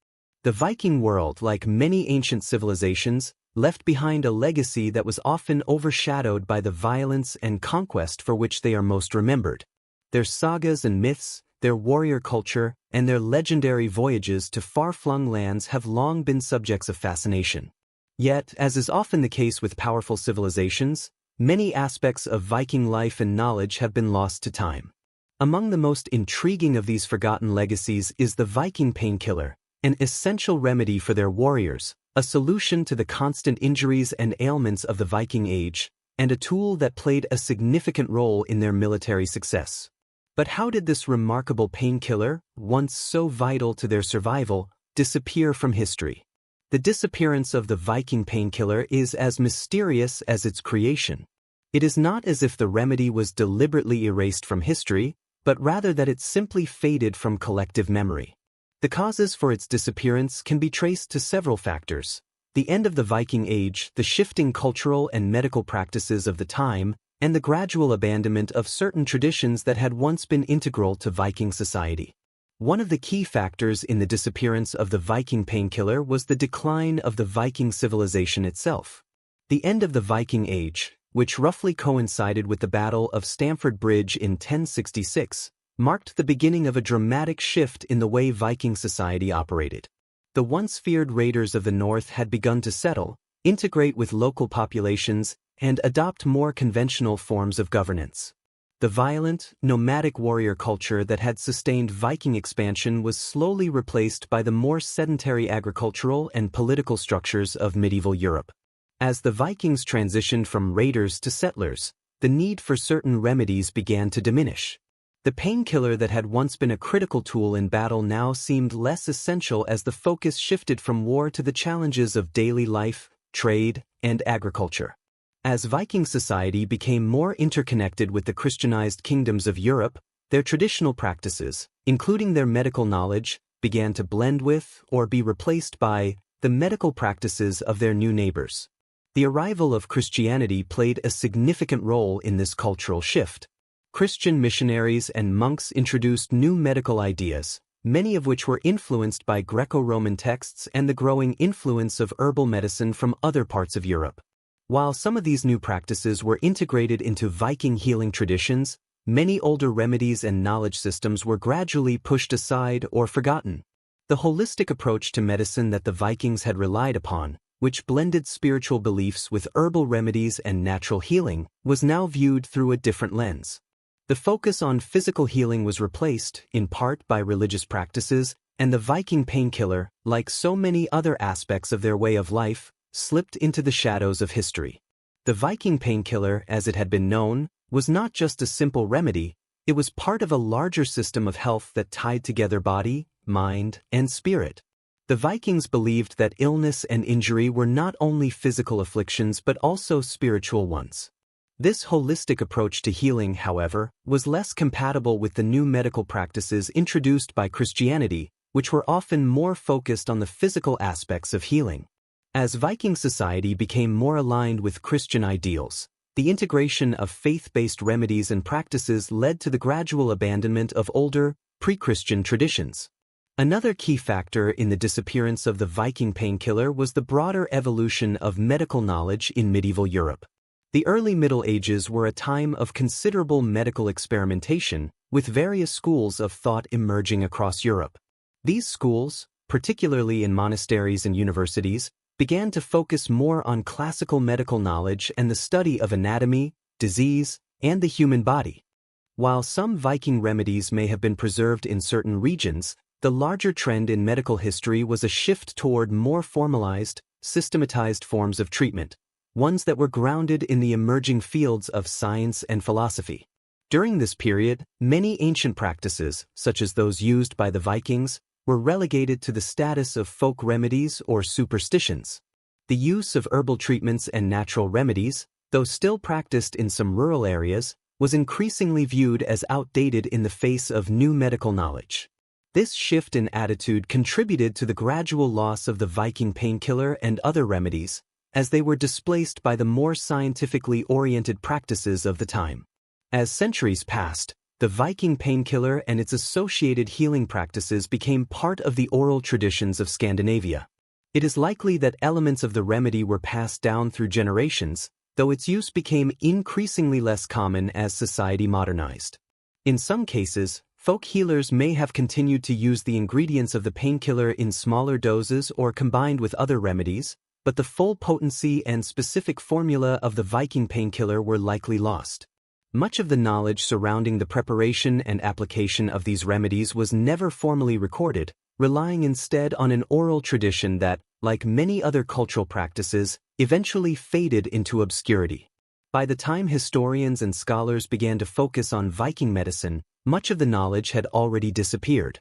The Viking world, like many ancient civilizations, left behind a legacy that was often overshadowed by the violence and conquest for which they are most remembered. Their sagas and myths, their warrior culture, and their legendary voyages to far-flung lands have long been subjects of fascination. Yet, as is often the case with powerful civilizations, many aspects of Viking life and knowledge have been lost to time. Among the most intriguing of these forgotten legacies is the Viking painkiller, an essential remedy for their warriors, a solution to the constant injuries and ailments of the Viking Age, and a tool that played a significant role in their military success. But how did this remarkable painkiller, once so vital to their survival, disappear from history? The disappearance of the Viking painkiller is as mysterious as its creation. It is not as if the remedy was deliberately erased from history, but rather that it simply faded from collective memory. The causes for its disappearance can be traced to several factors: the end of the Viking Age, the shifting cultural and medical practices of the time, and the gradual abandonment of certain traditions that had once been integral to Viking society. One of the key factors in the disappearance of the Viking painkiller was the decline of the Viking civilization itself. The end of the Viking Age, which roughly coincided with the Battle of Stamford Bridge in 1066, marked the beginning of a dramatic shift in the way Viking society operated. The once feared raiders of the north had begun to settle, integrate with local populations, and adopt more conventional forms of governance. The violent, nomadic warrior culture that had sustained Viking expansion was slowly replaced by the more sedentary agricultural and political structures of medieval Europe. As the Vikings transitioned from raiders to settlers, the need for certain remedies began to diminish. The painkiller that had once been a critical tool in battle now seemed less essential as the focus shifted from war to the challenges of daily life, trade, and agriculture. As Viking society became more interconnected with the Christianized kingdoms of Europe, their traditional practices, including their medical knowledge, began to blend with or be replaced by the medical practices of their new neighbors. The arrival of Christianity played a significant role in this cultural shift. Christian missionaries and monks introduced new medical ideas, many of which were influenced by Greco-Roman texts and the growing influence of herbal medicine from other parts of Europe. While some of these new practices were integrated into Viking healing traditions, many older remedies and knowledge systems were gradually pushed aside or forgotten. The holistic approach to medicine that the Vikings had relied upon, which blended spiritual beliefs with herbal remedies and natural healing, was now viewed through a different lens. The focus on physical healing was replaced, in part by religious practices, and the Viking painkiller, like so many other aspects of their way of life, slipped into the shadows of history. The Viking painkiller, as it had been known, was not just a simple remedy, it was part of a larger system of health that tied together body, mind, and spirit. The Vikings believed that illness and injury were not only physical afflictions but also spiritual ones. This holistic approach to healing, however, was less compatible with the new medical practices introduced by Christianity, which were often more focused on the physical aspects of healing. As Viking society became more aligned with Christian ideals, the integration of faith-based remedies and practices led to the gradual abandonment of older, pre-Christian traditions. Another key factor in the disappearance of the Viking painkiller was the broader evolution of medical knowledge in medieval Europe. The early Middle Ages were a time of considerable medical experimentation, with various schools of thought emerging across Europe. These schools, particularly in monasteries and universities, began to focus more on classical medical knowledge and the study of anatomy, disease, and the human body. While some Viking remedies may have been preserved in certain regions, the larger trend in medical history was a shift toward more formalized, systematized forms of treatment, ones that were grounded in the emerging fields of science and philosophy. During this period, many ancient practices, such as those used by the Vikings, were relegated to the status of folk remedies or superstitions. The use of herbal treatments and natural remedies, though still practiced in some rural areas, was increasingly viewed as outdated in the face of new medical knowledge. This shift in attitude contributed to the gradual loss of the Viking painkiller and other remedies, as they were displaced by the more scientifically oriented practices of the time. As centuries passed, the Viking painkiller and its associated healing practices became part of the oral traditions of Scandinavia. It is likely that elements of the remedy were passed down through generations, though its use became increasingly less common as society modernized. In some cases, folk healers may have continued to use the ingredients of the painkiller in smaller doses or combined with other remedies, but the full potency and specific formula of the Viking painkiller were likely lost. Much of the knowledge surrounding the preparation and application of these remedies was never formally recorded, relying instead on an oral tradition that, like many other cultural practices, eventually faded into obscurity. By the time historians and scholars began to focus on Viking medicine, much of the knowledge had already disappeared.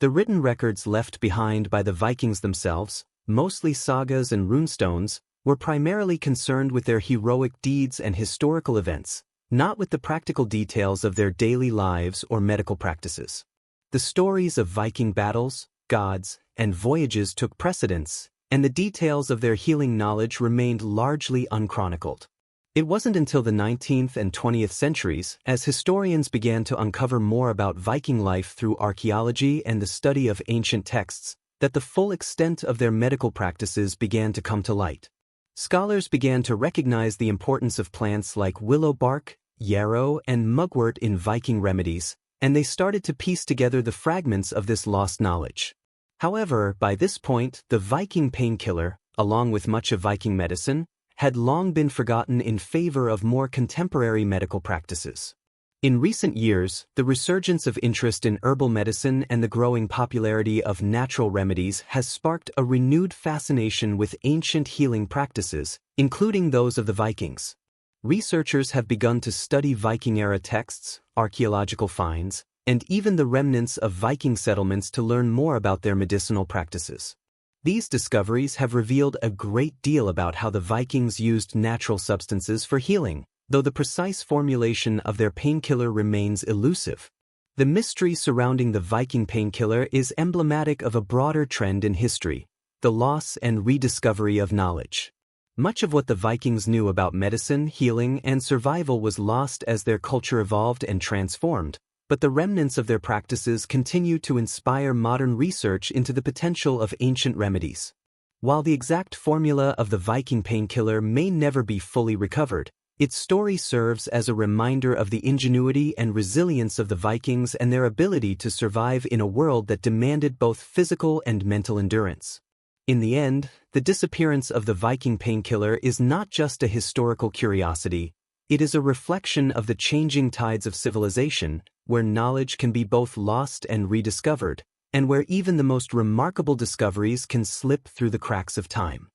The written records left behind by the Vikings themselves, mostly sagas and runestones, were primarily concerned with their heroic deeds and historical events, not with the practical details of their daily lives or medical practices. The stories of Viking battles, gods, and voyages took precedence, and the details of their healing knowledge remained largely unchronicled. It wasn't until the 19th and 20th centuries, as historians began to uncover more about Viking life through archaeology and the study of ancient texts, that the full extent of their medical practices began to come to light. Scholars began to recognize the importance of plants like willow bark, yarrow, and mugwort in Viking remedies, and they started to piece together the fragments of this lost knowledge. However, by this point, the Viking painkiller, along with much of Viking medicine, had long been forgotten in favor of more contemporary medical practices. In recent years, the resurgence of interest in herbal medicine and the growing popularity of natural remedies has sparked a renewed fascination with ancient healing practices, including those of the Vikings. Researchers have begun to study Viking-era texts, archaeological finds, and even the remnants of Viking settlements to learn more about their medicinal practices. These discoveries have revealed a great deal about how the Vikings used natural substances for healing, though the precise formulation of their painkiller remains elusive. The mystery surrounding the Viking painkiller is emblematic of a broader trend in history, the loss and rediscovery of knowledge. Much of what the Vikings knew about medicine, healing, and survival was lost as their culture evolved and transformed, but the remnants of their practices continue to inspire modern research into the potential of ancient remedies. While the exact formula of the Viking painkiller may never be fully recovered, its story serves as a reminder of the ingenuity and resilience of the Vikings and their ability to survive in a world that demanded both physical and mental endurance. In the end, the disappearance of the Viking painkiller is not just a historical curiosity, it is a reflection of the changing tides of civilization, where knowledge can be both lost and rediscovered, and where even the most remarkable discoveries can slip through the cracks of time.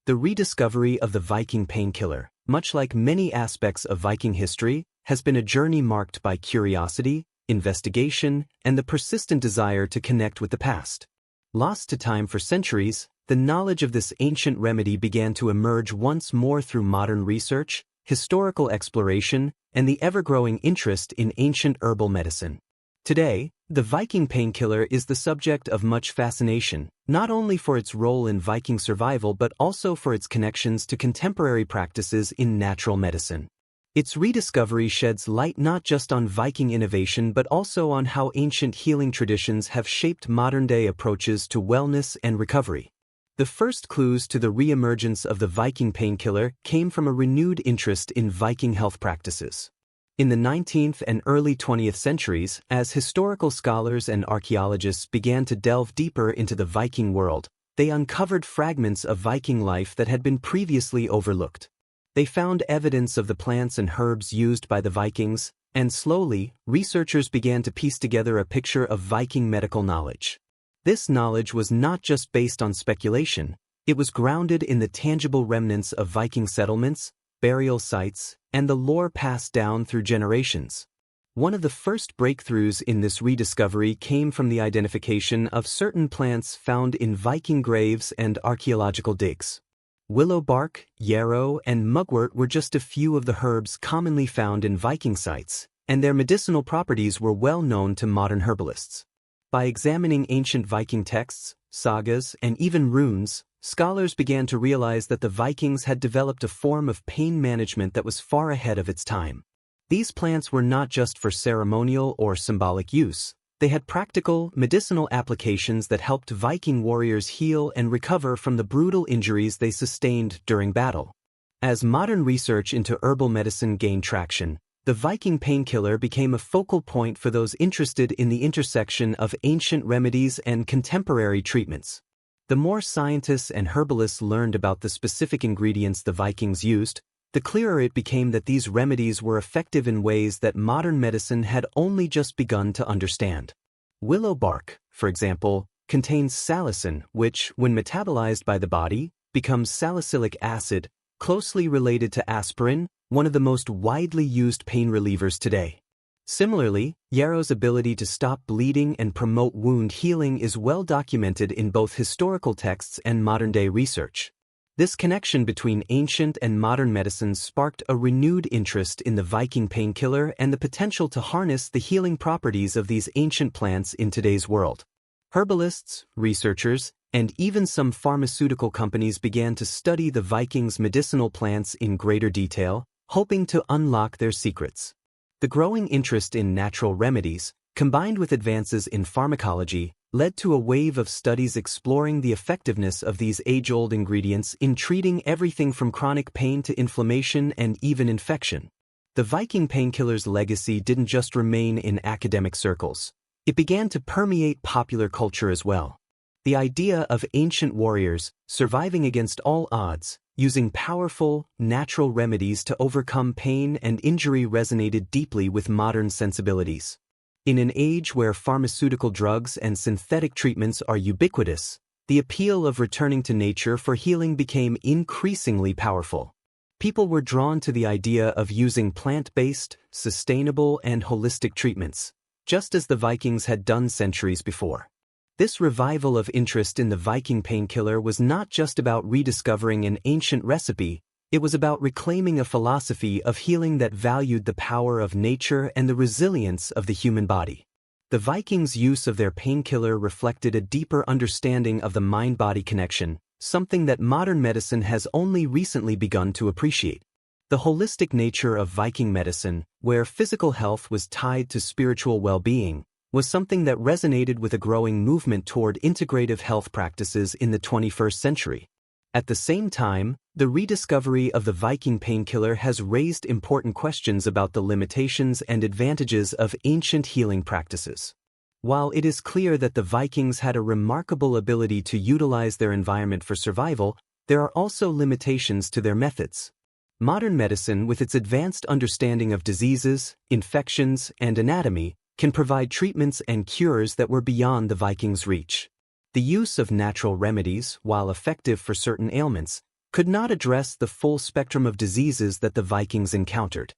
The rediscovery of the Viking painkiller, much like many aspects of Viking history, has been a journey marked by curiosity, investigation, and the persistent desire to connect with the past. Lost to time for centuries, the knowledge of this ancient remedy began to emerge once more through modern research, historical exploration, and the ever-growing interest in ancient herbal medicine. Today, the Viking painkiller is the subject of much fascination, not only for its role in Viking survival but also for its connections to contemporary practices in natural medicine. Its rediscovery sheds light not just on Viking innovation but also on how ancient healing traditions have shaped modern-day approaches to wellness and recovery. The first clues to the re-emergence of the Viking painkiller came from a renewed interest in Viking health practices. In the 19th and early 20th centuries, as historical scholars and archaeologists began to delve deeper into the Viking world, they uncovered fragments of Viking life that had been previously overlooked. They found evidence of the plants and herbs used by the Vikings, and slowly, researchers began to piece together a picture of Viking medical knowledge. This knowledge was not just based on speculation, it was grounded in the tangible remnants of Viking settlements, burial sites, and the lore passed down through generations. One of the first breakthroughs in this rediscovery came from the identification of certain plants found in Viking graves and archaeological digs. Willow bark, yarrow, and mugwort were just a few of the herbs commonly found in Viking sites, and their medicinal properties were well known to modern herbalists. By examining ancient Viking texts, sagas, and even runes, scholars began to realize that the Vikings had developed a form of pain management that was far ahead of its time. These plants were not just for ceremonial or symbolic use, they had practical, medicinal applications that helped Viking warriors heal and recover from the brutal injuries they sustained during battle. As modern research into herbal medicine gained traction, the Viking painkiller became a focal point for those interested in the intersection of ancient remedies and contemporary treatments. The more scientists and herbalists learned about the specific ingredients the Vikings used, the clearer it became that these remedies were effective in ways that modern medicine had only just begun to understand. Willow bark, for example, contains salicin, which, when metabolized by the body, becomes salicylic acid, closely related to aspirin, one of the most widely used pain relievers today. Similarly, yarrow's ability to stop bleeding and promote wound healing is well documented in both historical texts and modern-day research. This connection between ancient and modern medicine sparked a renewed interest in the Viking painkiller and the potential to harness the healing properties of these ancient plants in today's world. Herbalists, researchers, and even some pharmaceutical companies began to study the Vikings' medicinal plants in greater detail, hoping to unlock their secrets. The growing interest in natural remedies, combined with advances in pharmacology, led to a wave of studies exploring the effectiveness of these age-old ingredients in treating everything from chronic pain to inflammation and even infection. The Viking painkiller's legacy didn't just remain in academic circles. It began to permeate popular culture as well. The idea of ancient warriors, surviving against all odds, using powerful, natural remedies to overcome pain and injury resonated deeply with modern sensibilities. In an age where pharmaceutical drugs and synthetic treatments are ubiquitous, the appeal of returning to nature for healing became increasingly powerful. People were drawn to the idea of using plant-based, sustainable, and holistic treatments, just as the Vikings had done centuries before. This revival of interest in the Viking painkiller was not just about rediscovering an ancient recipe, it was about reclaiming a philosophy of healing that valued the power of nature and the resilience of the human body. The Vikings' use of their painkiller reflected a deeper understanding of the mind-body connection, something that modern medicine has only recently begun to appreciate. The holistic nature of Viking medicine, where physical health was tied to spiritual well-being, was something that resonated with a growing movement toward integrative health practices in the 21st century. At the same time, the rediscovery of the Viking painkiller has raised important questions about the limitations and advantages of ancient healing practices. While it is clear that the Vikings had a remarkable ability to utilize their environment for survival, there are also limitations to their methods. Modern medicine, with its advanced understanding of diseases, infections, and anatomy, can provide treatments and cures that were beyond the Vikings' reach. The use of natural remedies, while effective for certain ailments, could not address the full spectrum of diseases that the Vikings encountered.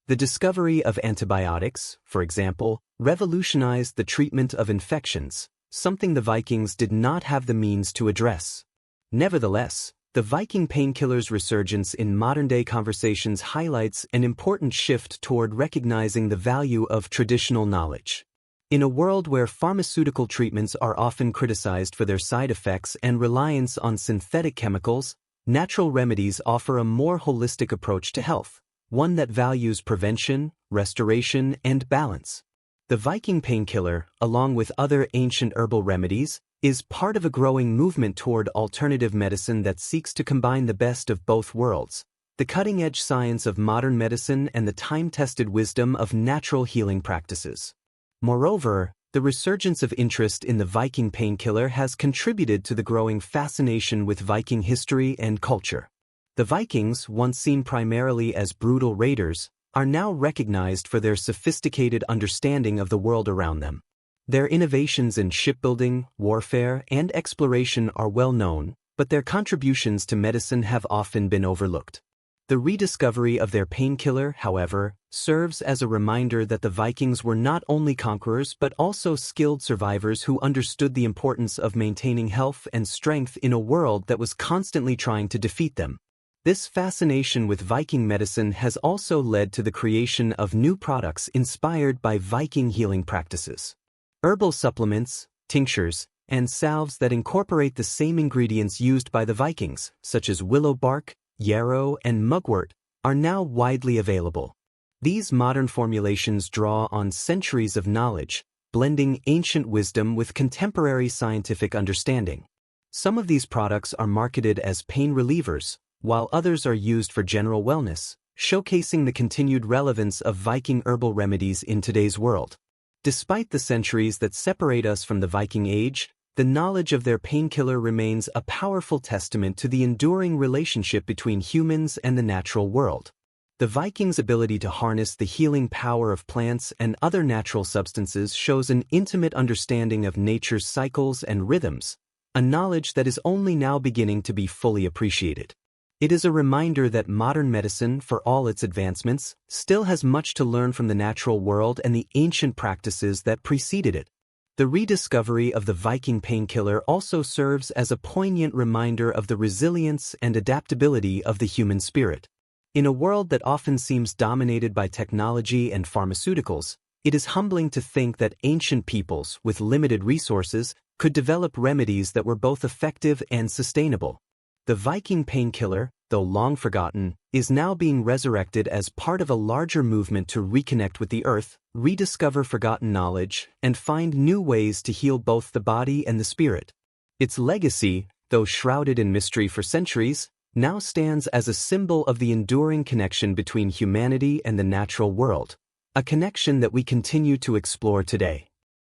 The discovery of antibiotics, for example, revolutionized the treatment of infections, something the Vikings did not have the means to address. Nevertheless, the Viking painkiller's resurgence in modern-day conversations highlights an important shift toward recognizing the value of traditional knowledge. In a world where pharmaceutical treatments are often criticized for their side effects and reliance on synthetic chemicals, natural remedies offer a more holistic approach to health, one that values prevention, restoration, and balance. The Viking painkiller, along with other ancient herbal remedies, is part of a growing movement toward alternative medicine that seeks to combine the best of both worlds, the cutting-edge science of modern medicine and the time-tested wisdom of natural healing practices. Moreover, the resurgence of interest in the Viking painkiller has contributed to the growing fascination with Viking history and culture. The Vikings, once seen primarily as brutal raiders, are now recognized for their sophisticated understanding of the world around them. Their innovations in shipbuilding, warfare, and exploration are well known, but their contributions to medicine have often been overlooked. The rediscovery of their painkiller, however, serves as a reminder that the Vikings were not only conquerors but also skilled survivors who understood the importance of maintaining health and strength in a world that was constantly trying to defeat them. This fascination with Viking medicine has also led to the creation of new products inspired by Viking healing practices. Herbal supplements, tinctures, and salves that incorporate the same ingredients used by the Vikings, such as willow bark, yarrow, and mugwort, are now widely available. These modern formulations draw on centuries of knowledge, blending ancient wisdom with contemporary scientific understanding. Some of these products are marketed as pain relievers, while others are used for general wellness, showcasing the continued relevance of Viking herbal remedies in today's world. Despite the centuries that separate us from the Viking Age, the knowledge of their painkiller remains a powerful testament to the enduring relationship between humans and the natural world. The Vikings' ability to harness the healing power of plants and other natural substances shows an intimate understanding of nature's cycles and rhythms, a knowledge that is only now beginning to be fully appreciated. It is a reminder that modern medicine, for all its advancements, still has much to learn from the natural world and the ancient practices that preceded it. The rediscovery of the Viking painkiller also serves as a poignant reminder of the resilience and adaptability of the human spirit. In a world that often seems dominated by technology and pharmaceuticals, it is humbling to think that ancient peoples, with limited resources, could develop remedies that were both effective and sustainable. The Viking painkiller, though long forgotten, is now being resurrected as part of a larger movement to reconnect with the earth, rediscover forgotten knowledge, and find new ways to heal both the body and the spirit. Its legacy, though shrouded in mystery for centuries, now stands as a symbol of the enduring connection between humanity and the natural world, a connection that we continue to explore today.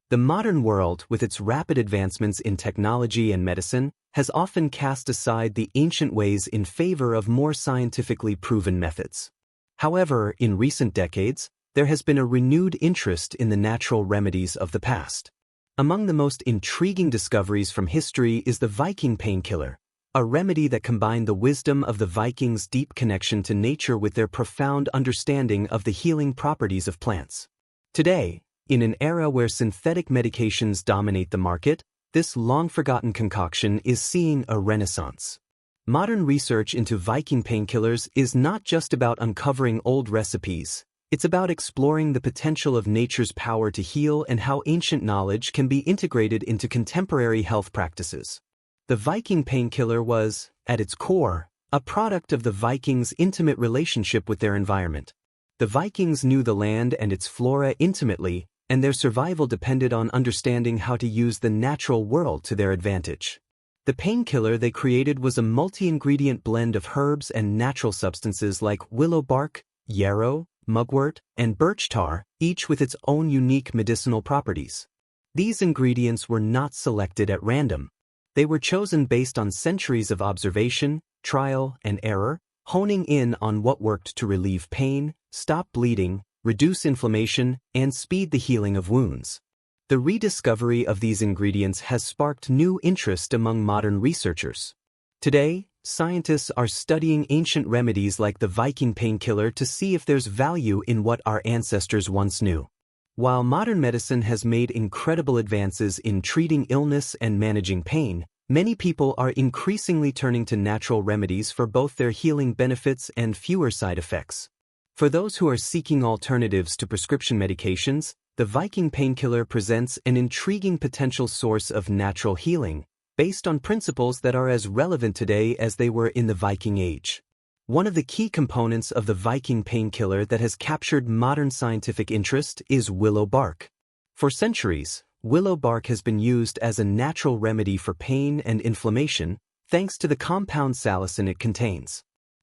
The modern world, with its rapid advancements in technology and medicine, has often cast aside the ancient ways in favor of more scientifically proven methods. However, in recent decades, there has been a renewed interest in the natural remedies of the past. Among the most intriguing discoveries from history is the Viking painkiller, a remedy that combined the wisdom of the Vikings' deep connection to nature with their profound understanding of the healing properties of plants. Today, in an era where synthetic medications dominate the market, this long-forgotten concoction is seeing a renaissance. Modern research into Viking painkillers is not just about uncovering old recipes, it's about exploring the potential of nature's power to heal and how ancient knowledge can be integrated into contemporary health practices. The Viking painkiller was, at its core, a product of the Vikings' intimate relationship with their environment. The Vikings knew the land and its flora intimately, and their survival depended on understanding how to use the natural world to their advantage. The painkiller they created was a multi-ingredient blend of herbs and natural substances like willow bark, yarrow, mugwort, and birch tar, each with its own unique medicinal properties. These ingredients were not selected at random. They were chosen based on centuries of observation, trial, and error, honing in on what worked to relieve pain, stop bleeding, reduce inflammation, and speed the healing of wounds. The rediscovery of these ingredients has sparked new interest among modern researchers. Today, scientists are studying ancient remedies like the Viking painkiller to see if there's value in what our ancestors once knew. While modern medicine has made incredible advances in treating illness and managing pain, many people are increasingly turning to natural remedies for both their healing benefits and fewer side effects. For those who are seeking alternatives to prescription medications, the Viking painkiller presents an intriguing potential source of natural healing, based on principles that are as relevant today as they were in the Viking Age. One of the key components of the Viking painkiller that has captured modern scientific interest is willow bark. For centuries, willow bark has been used as a natural remedy for pain and inflammation, thanks to the compound salicin it contains.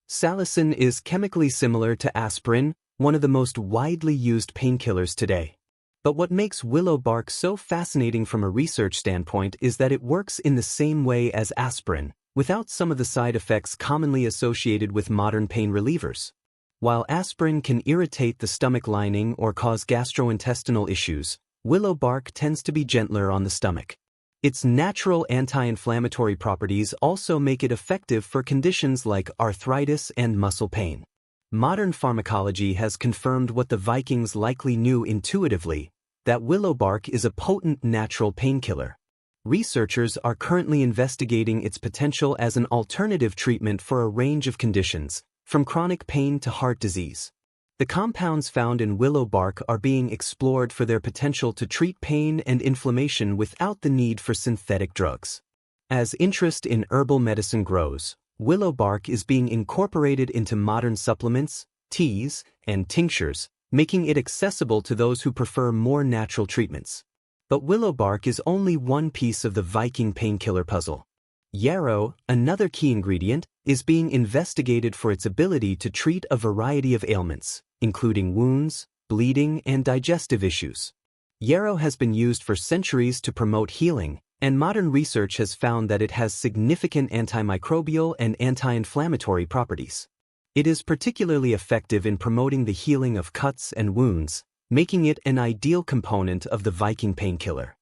Salicin is chemically similar to aspirin, one of the most widely used painkillers today. But what makes willow bark so fascinating from a research standpoint is that it works in the same way as aspirin, without some of the side effects commonly associated with modern pain relievers. While aspirin can irritate the stomach lining or cause gastrointestinal issues, willow bark tends to be gentler on the stomach. Its natural anti-inflammatory properties also make it effective for conditions like arthritis and muscle pain. Modern pharmacology has confirmed what the Vikings likely knew intuitively, that willow bark is a potent natural painkiller. Researchers are currently investigating its potential as an alternative treatment for a range of conditions, from chronic pain to heart disease. The compounds found in willow bark are being explored for their potential to treat pain and inflammation without the need for synthetic drugs. As interest in herbal medicine grows, willow bark is being incorporated into modern supplements, teas, and tinctures, making it accessible to those who prefer more natural treatments. But willow bark is only one piece of the Viking painkiller puzzle. Yarrow, another key ingredient, is being investigated for its ability to treat a variety of ailments, including wounds, bleeding, and digestive issues. Yarrow has been used for centuries to promote healing, and modern research has found that it has significant antimicrobial and anti-inflammatory properties. It is particularly effective in promoting the healing of cuts and wounds, making it an ideal component of the Viking painkiller.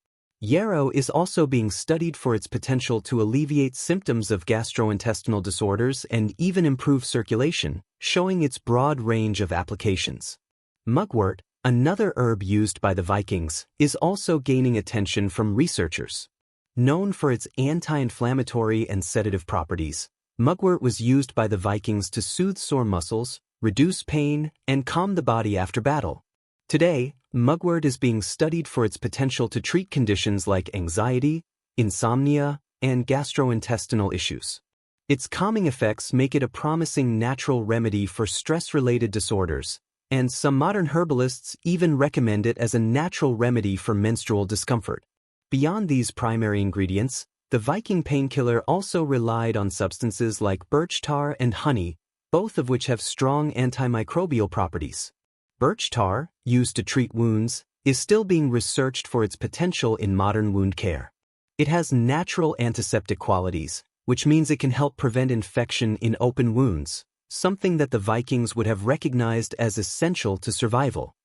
Yarrow is also being studied for its potential to alleviate symptoms of gastrointestinal disorders and even improve circulation, showing its broad range of applications. Mugwort, another herb used by the Vikings, is also gaining attention from researchers. Known for its anti-inflammatory and sedative properties, mugwort was used by the Vikings to soothe sore muscles, reduce pain, and calm the body after battle. Today, mugwort is being studied for its potential to treat conditions like anxiety, insomnia, and gastrointestinal issues. Its calming effects make it a promising natural remedy for stress-related disorders, and some modern herbalists even recommend it as a natural remedy for menstrual discomfort. Beyond these primary ingredients, the Viking painkiller also relied on substances like birch tar and honey, both of which have strong antimicrobial properties. Birch tar, used to treat wounds, is still being researched for its potential in modern wound care. It has natural antiseptic qualities, which means it can help prevent infection in open wounds, something that the Vikings would have recognized as essential to survival.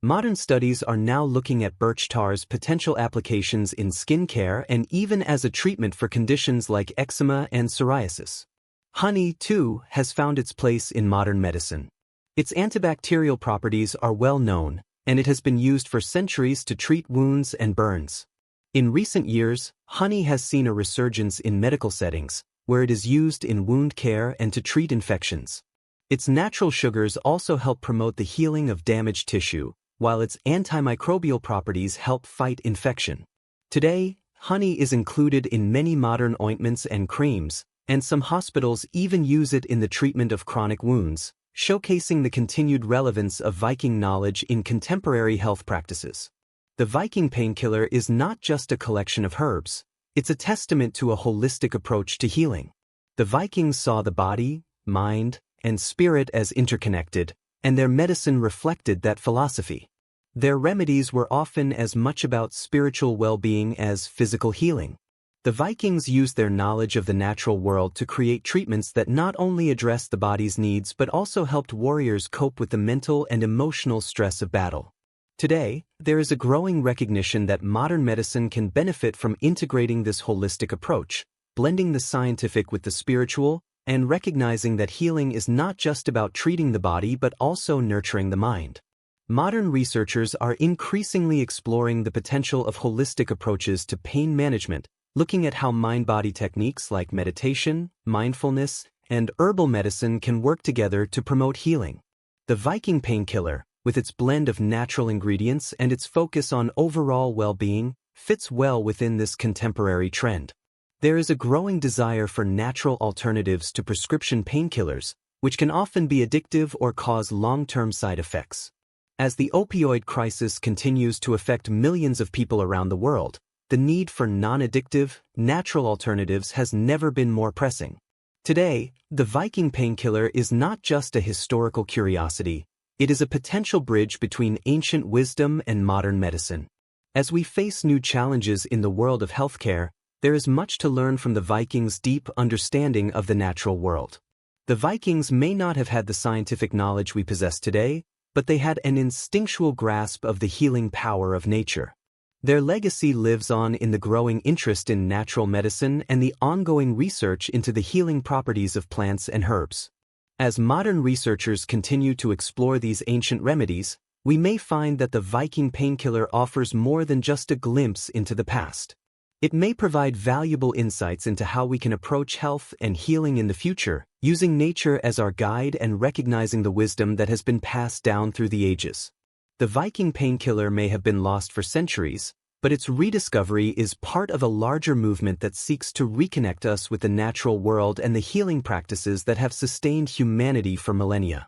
Modern studies are now looking at birch tar's potential applications in skin care and even as a treatment for conditions like eczema and psoriasis. Honey, too, has found its place in modern medicine. Its antibacterial properties are well known, and it has been used for centuries to treat wounds and burns. In recent years, honey has seen a resurgence in medical settings, where it is used in wound care and to treat infections. Its natural sugars also help promote the healing of damaged tissue, while its antimicrobial properties help fight infection. Today, honey is included in many modern ointments and creams, and some hospitals even use it in the treatment of chronic wounds, showcasing the continued relevance of Viking knowledge in contemporary health practices. The Viking Painkiller is not just a collection of herbs, it's a testament to a holistic approach to healing. The Vikings saw the body, mind, and spirit as interconnected, and their medicine reflected that philosophy. Their remedies were often as much about spiritual well-being as physical healing. The Vikings used their knowledge of the natural world to create treatments that not only addressed the body's needs but also helped warriors cope with the mental and emotional stress of battle. Today, there is a growing recognition that modern medicine can benefit from integrating this holistic approach, blending the scientific with the spiritual, and recognizing that healing is not just about treating the body but also nurturing the mind. Modern researchers are increasingly exploring the potential of holistic approaches to pain management, looking at how mind-body techniques like meditation, mindfulness, and herbal medicine can work together to promote healing. The Viking Painkiller, with its blend of natural ingredients and its focus on overall well-being, fits well within this contemporary trend. There is a growing desire for natural alternatives to prescription painkillers, which can often be addictive or cause long-term side effects. As the opioid crisis continues to affect millions of people around the world, the need for non-addictive, natural alternatives has never been more pressing. Today, the Viking Painkiller is not just a historical curiosity, it is a potential bridge between ancient wisdom and modern medicine. As we face new challenges in the world of healthcare, there is much to learn from the Vikings' deep understanding of the natural world. The Vikings may not have had the scientific knowledge we possess today, but they had an instinctual grasp of the healing power of nature. Their legacy lives on in the growing interest in natural medicine and the ongoing research into the healing properties of plants and herbs. As modern researchers continue to explore these ancient remedies, we may find that the Viking Painkiller offers more than just a glimpse into the past. It may provide valuable insights into how we can approach health and healing in the future, using nature as our guide and recognizing the wisdom that has been passed down through the ages. The Viking Painkiller may have been lost for centuries, but its rediscovery is part of a larger movement that seeks to reconnect us with the natural world and the healing practices that have sustained humanity for millennia.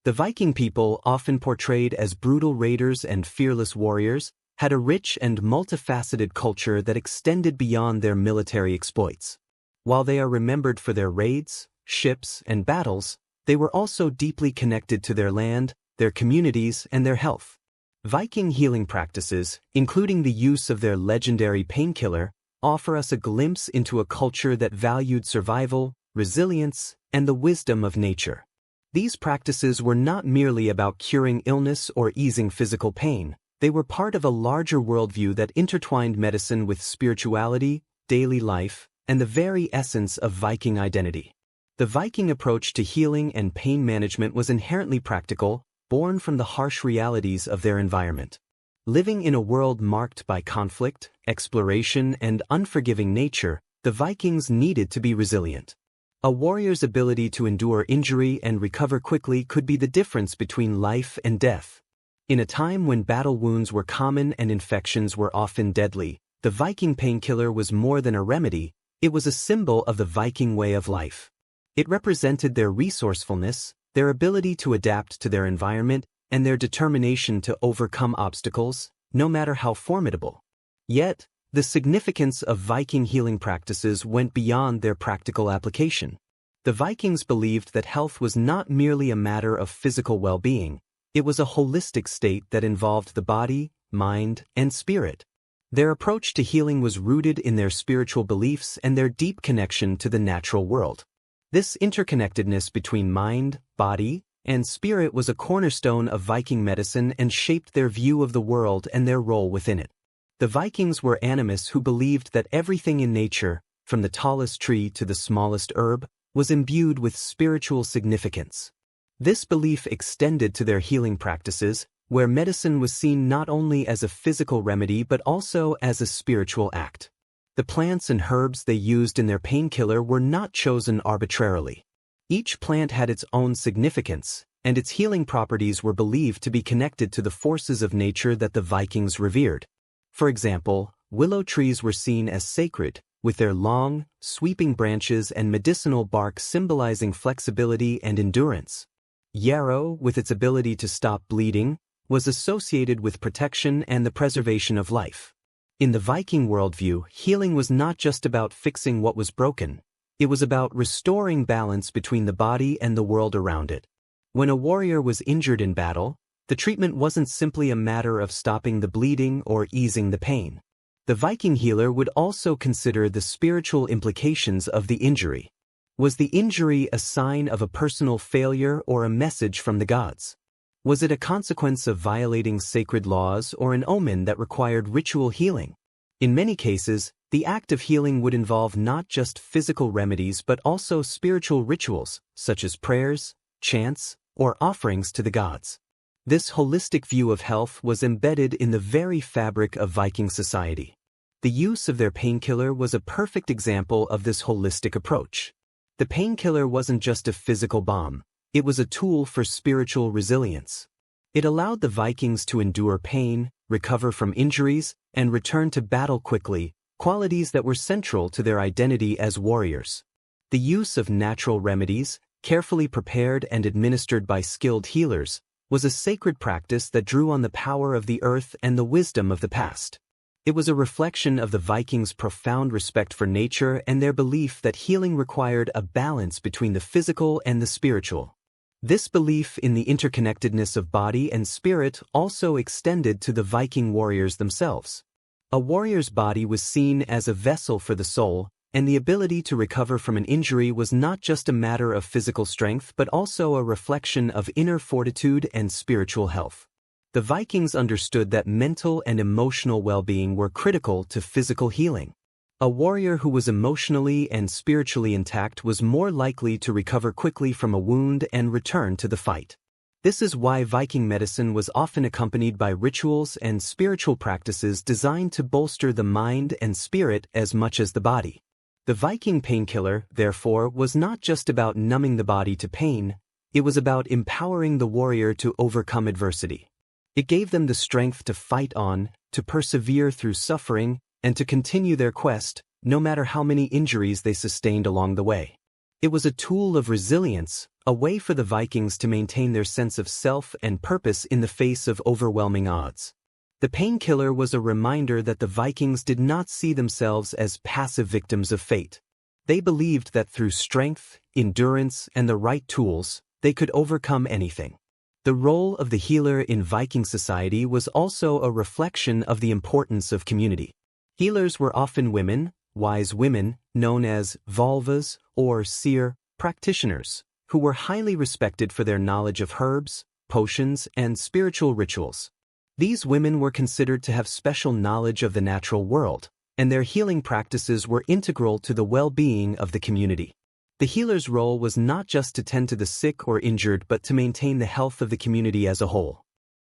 The Viking people, often portrayed as brutal raiders and fearless warriors, had a rich and multifaceted culture that extended beyond their military exploits. While they are remembered for their raids, ships, and battles, they were also deeply connected to their land, their communities, and their health. Viking healing practices, including the use of their legendary painkiller, offer us a glimpse into a culture that valued survival, resilience, and the wisdom of nature. These practices were not merely about curing illness or easing physical pain, they were part of a larger worldview that intertwined medicine with spirituality, daily life, and the very essence of Viking identity. The Viking approach to healing and pain management was inherently practical, born from the harsh realities of their environment. Living in a world marked by conflict, exploration, and unforgiving nature, the Vikings needed to be resilient. A warrior's ability to endure injury and recover quickly could be the difference between life and death. In a time when battle wounds were common and infections were often deadly, the Viking Painkiller was more than a remedy, it was a symbol of the Viking way of life. It represented their resourcefulness, their ability to adapt to their environment, and their determination to overcome obstacles, no matter how formidable. Yet, the significance of Viking healing practices went beyond their practical application. The Vikings believed that health was not merely a matter of physical well-being, it was a holistic state that involved the body, mind, and spirit. Their approach to healing was rooted in their spiritual beliefs and their deep connection to the natural world. This interconnectedness between mind, body, and spirit was a cornerstone of Viking medicine and shaped their view of the world and their role within it. The Vikings were animists who believed that everything in nature, from the tallest tree to the smallest herb, was imbued with spiritual significance. This belief extended to their healing practices, where medicine was seen not only as a physical remedy but also as a spiritual act. The plants and herbs they used in their painkiller were not chosen arbitrarily. Each plant had its own significance, and its healing properties were believed to be connected to the forces of nature that the Vikings revered. For example, willow trees were seen as sacred, with their long, sweeping branches and medicinal bark symbolizing flexibility and endurance. Yarrow, with its ability to stop bleeding, was associated with protection and the preservation of life. In the Viking worldview, healing was not just about fixing what was broken. It was about restoring balance between the body and the world around it. When a warrior was injured in battle, the treatment wasn't simply a matter of stopping the bleeding or easing the pain. The Viking healer would also consider the spiritual implications of the injury. Was the injury a sign of a personal failure or a message from the gods? Was it a consequence of violating sacred laws or an omen that required ritual healing? In many cases, the act of healing would involve not just physical remedies but also spiritual rituals, such as prayers, chants, or offerings to the gods. This holistic view of health was embedded in the very fabric of Viking society. The use of their painkiller was a perfect example of this holistic approach. The painkiller wasn't just a physical balm. It was a tool for spiritual resilience. It allowed the Vikings to endure pain, recover from injuries, and return to battle quickly, qualities that were central to their identity as warriors. The use of natural remedies, carefully prepared and administered by skilled healers, was a sacred practice that drew on the power of the earth and the wisdom of the past. It was a reflection of the Vikings' profound respect for nature and their belief that healing required a balance between the physical and the spiritual. This belief in the interconnectedness of body and spirit also extended to the Viking warriors themselves. A warrior's body was seen as a vessel for the soul, and the ability to recover from an injury was not just a matter of physical strength but also a reflection of inner fortitude and spiritual health. The Vikings understood that mental and emotional well-being were critical to physical healing. A warrior who was emotionally and spiritually intact was more likely to recover quickly from a wound and return to the fight. This is why Viking medicine was often accompanied by rituals and spiritual practices designed to bolster the mind and spirit as much as the body. The Viking painkiller, therefore, was not just about numbing the body to pain, it was about empowering the warrior to overcome adversity. It gave them the strength to fight on, to persevere through suffering, and to continue their quest, no matter how many injuries they sustained along the way. It was a tool of resilience, a way for the Vikings to maintain their sense of self and purpose in the face of overwhelming odds. The painkiller was a reminder that the Vikings did not see themselves as passive victims of fate. They believed that through strength, endurance, and the right tools, they could overcome anything. The role of the healer in Viking society was also a reflection of the importance of community. Healers were often women, wise women, known as volvas or seer practitioners, who were highly respected for their knowledge of herbs, potions, and spiritual rituals. These women were considered to have special knowledge of the natural world, and their healing practices were integral to the well-being of the community. The healer's role was not just to tend to the sick or injured but to maintain the health of the community as a whole.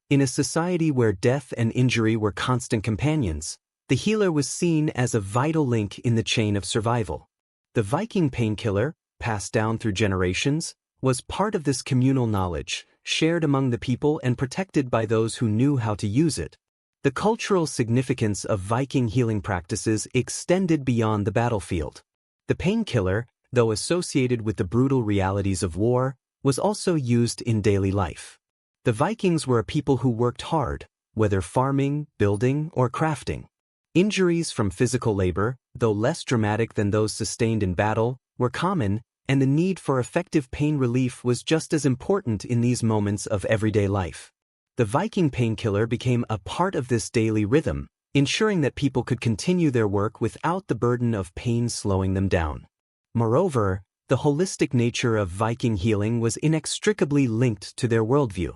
In a society where death and injury were constant companions, the healer was seen as a vital link in the chain of survival. The Viking painkiller, passed down through generations, was part of this communal knowledge, shared among the people and protected by those who knew how to use it. The cultural significance of Viking healing practices extended beyond the battlefield. The painkiller, though associated with the brutal realities of war, was also used in daily life. The Vikings were a people who worked hard, whether farming, building, or crafting. Injuries from physical labor, though less dramatic than those sustained in battle, were common, and the need for effective pain relief was just as important in these moments of everyday life. The Viking painkiller became a part of this daily rhythm, ensuring that people could continue their work without the burden of pain slowing them down. Moreover, the holistic nature of Viking healing was inextricably linked to their worldview.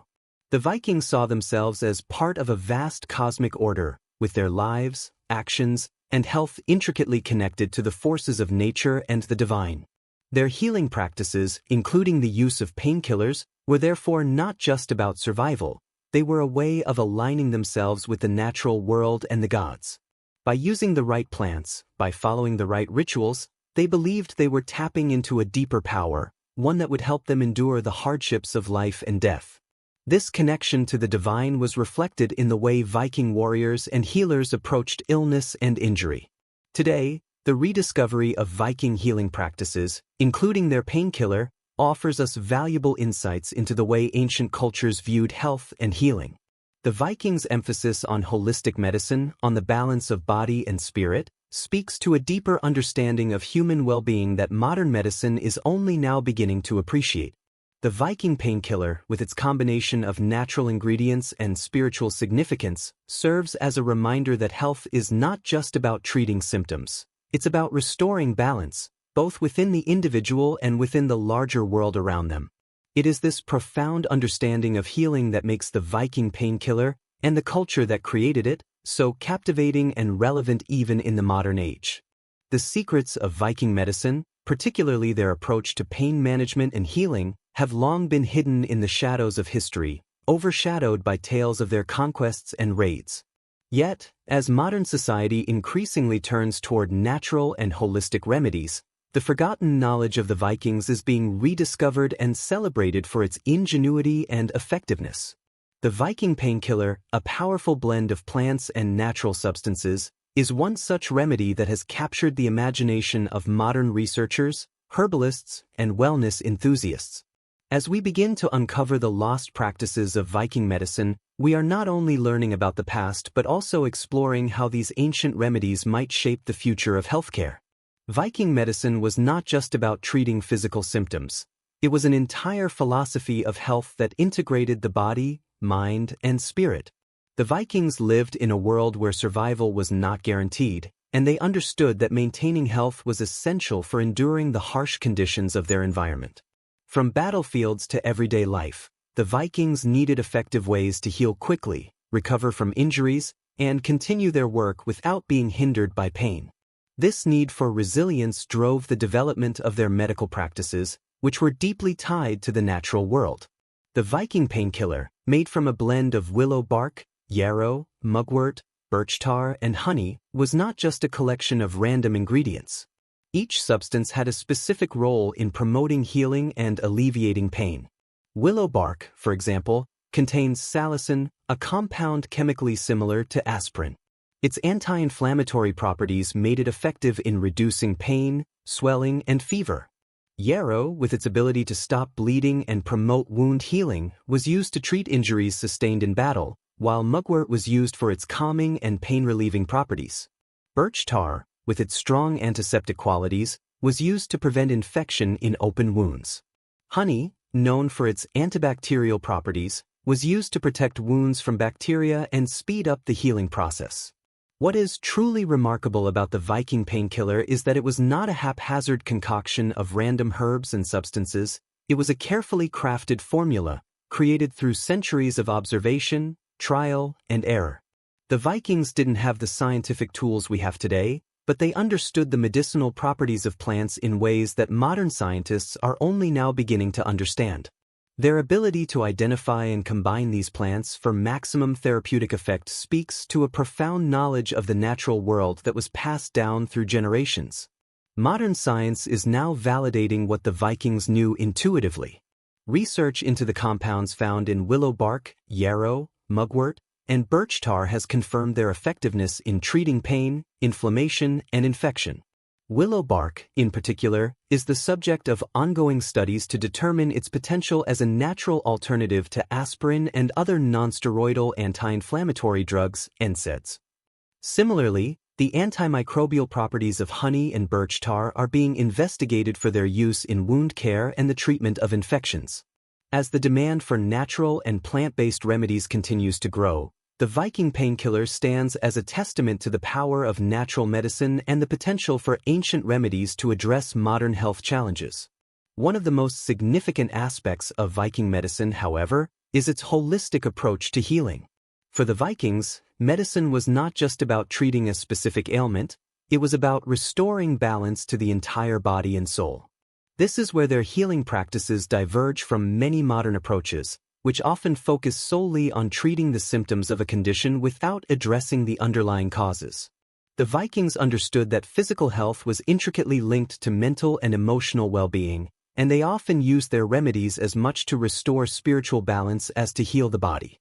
The Vikings saw themselves as part of a vast cosmic order, with their lives, actions, and health intricately connected to the forces of nature and the divine. Their healing practices, including the use of painkillers, were therefore not just about survival. They were a way of aligning themselves with the natural world and the gods. By using the right plants, by following the right rituals, they believed they were tapping into a deeper power, one that would help them endure the hardships of life and death. This connection to the divine was reflected in the way Viking warriors and healers approached illness and injury. Today, the rediscovery of Viking healing practices, including their painkiller, offers us valuable insights into the way ancient cultures viewed health and healing. The Vikings' emphasis on holistic medicine, on the balance of body and spirit, speaks to a deeper understanding of human well-being that modern medicine is only now beginning to appreciate. The Viking painkiller, with its combination of natural ingredients and spiritual significance, serves as a reminder that health is not just about treating symptoms. It's about restoring balance, both within the individual and within the larger world around them. It is this profound understanding of healing that makes the Viking painkiller, and the culture that created it, so captivating and relevant even in the modern age. The secrets of Viking medicine, particularly their approach to pain management and healing, have long been hidden in the shadows of history, overshadowed by tales of their conquests and raids. Yet, as modern society increasingly turns toward natural and holistic remedies, the forgotten knowledge of the Vikings is being rediscovered and celebrated for its ingenuity and effectiveness. The Viking painkiller, a powerful blend of plants and natural substances, is one such remedy that has captured the imagination of modern researchers, herbalists, and wellness enthusiasts. As we begin to uncover the lost practices of Viking medicine, we are not only learning about the past but also exploring how these ancient remedies might shape the future of healthcare. Viking medicine was not just about treating physical symptoms. It was an entire philosophy of health that integrated the body, mind, and spirit. The Vikings lived in a world where survival was not guaranteed, and they understood that maintaining health was essential for enduring the harsh conditions of their environment. From battlefields to everyday life, the Vikings needed effective ways to heal quickly, recover from injuries, and continue their work without being hindered by pain. This need for resilience drove the development of their medical practices, which were deeply tied to the natural world. The Viking painkiller, made from a blend of willow bark, yarrow, mugwort, birch tar, and honey, was not just a collection of random ingredients. Each substance had a specific role in promoting healing and alleviating pain. Willow bark, for example, contains salicin, a compound chemically similar to aspirin. Its anti-inflammatory properties made it effective in reducing pain, swelling, and fever. Yarrow, with its ability to stop bleeding and promote wound healing, was used to treat injuries sustained in battle, while mugwort was used for its calming and pain-relieving properties. Birch tar, with its strong antiseptic qualities, was used to prevent infection in open wounds. Honey, known for its antibacterial properties, was used to protect wounds from bacteria and speed up the healing process. What is truly remarkable about the Viking painkiller is that it was not a haphazard concoction of random herbs and substances. It was a carefully crafted formula, created through centuries of observation, trial, and error. The Vikings didn't have the scientific tools we have today, but they understood the medicinal properties of plants in ways that modern scientists are only now beginning to understand. Their ability to identify and combine these plants for maximum therapeutic effect speaks to a profound knowledge of the natural world that was passed down through generations. Modern science is now validating what the Vikings knew intuitively. Research into the compounds found in willow bark, yarrow, mugwort, and birch tar has confirmed their effectiveness in treating pain, inflammation, and infection. Willow bark, in particular, is the subject of ongoing studies to determine its potential as a natural alternative to aspirin and other nonsteroidal anti-inflammatory drugs, NSAIDs. Similarly, the antimicrobial properties of honey and birch tar are being investigated for their use in wound care and the treatment of infections. As the demand for natural and plant-based remedies continues to grow, the Viking painkiller stands as a testament to the power of natural medicine and the potential for ancient remedies to address modern health challenges. One of the most significant aspects of Viking medicine, however, is its holistic approach to healing. For the Vikings, medicine was not just about treating a specific ailment, it was about restoring balance to the entire body and soul. This is where their healing practices diverge from many modern approaches, which often focus solely on treating the symptoms of a condition without addressing the underlying causes. The Vikings understood that physical health was intricately linked to mental and emotional well-being, and they often used their remedies as much to restore spiritual balance as to heal the body.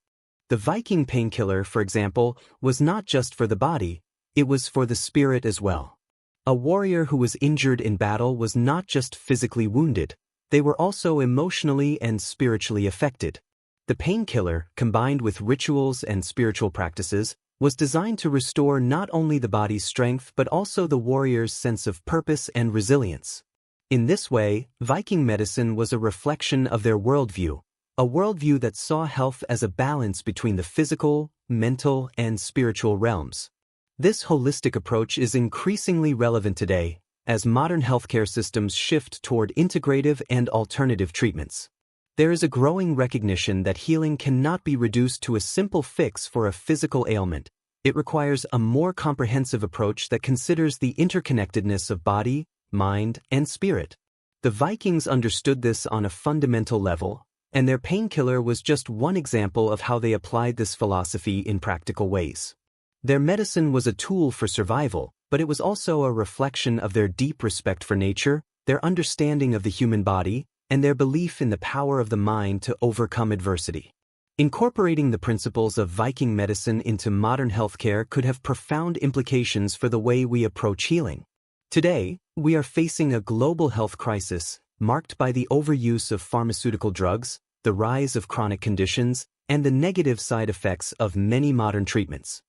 The Viking painkiller, for example, was not just for the body, it was for the spirit as well. A warrior who was injured in battle was not just physically wounded, they were also emotionally and spiritually affected. The painkiller, combined with rituals and spiritual practices, was designed to restore not only the body's strength but also the warrior's sense of purpose and resilience. In this way, Viking medicine was a reflection of their worldview, a worldview that saw health as a balance between the physical, mental, and spiritual realms. This holistic approach is increasingly relevant today, as modern healthcare systems shift toward integrative and alternative treatments. There is a growing recognition that healing cannot be reduced to a simple fix for a physical ailment. It requires a more comprehensive approach that considers the interconnectedness of body, mind, and spirit. The Vikings understood this on a fundamental level, and their painkiller was just one example of how they applied this philosophy in practical ways. Their medicine was a tool for survival, but it was also a reflection of their deep respect for nature, their understanding of the human body, and their belief in the power of the mind to overcome adversity. Incorporating the principles of Viking medicine into modern healthcare could have profound implications for the way we approach healing. Today, we are facing a global health crisis marked by the overuse of pharmaceutical drugs, the rise of chronic conditions, and the negative side effects of many modern treatments.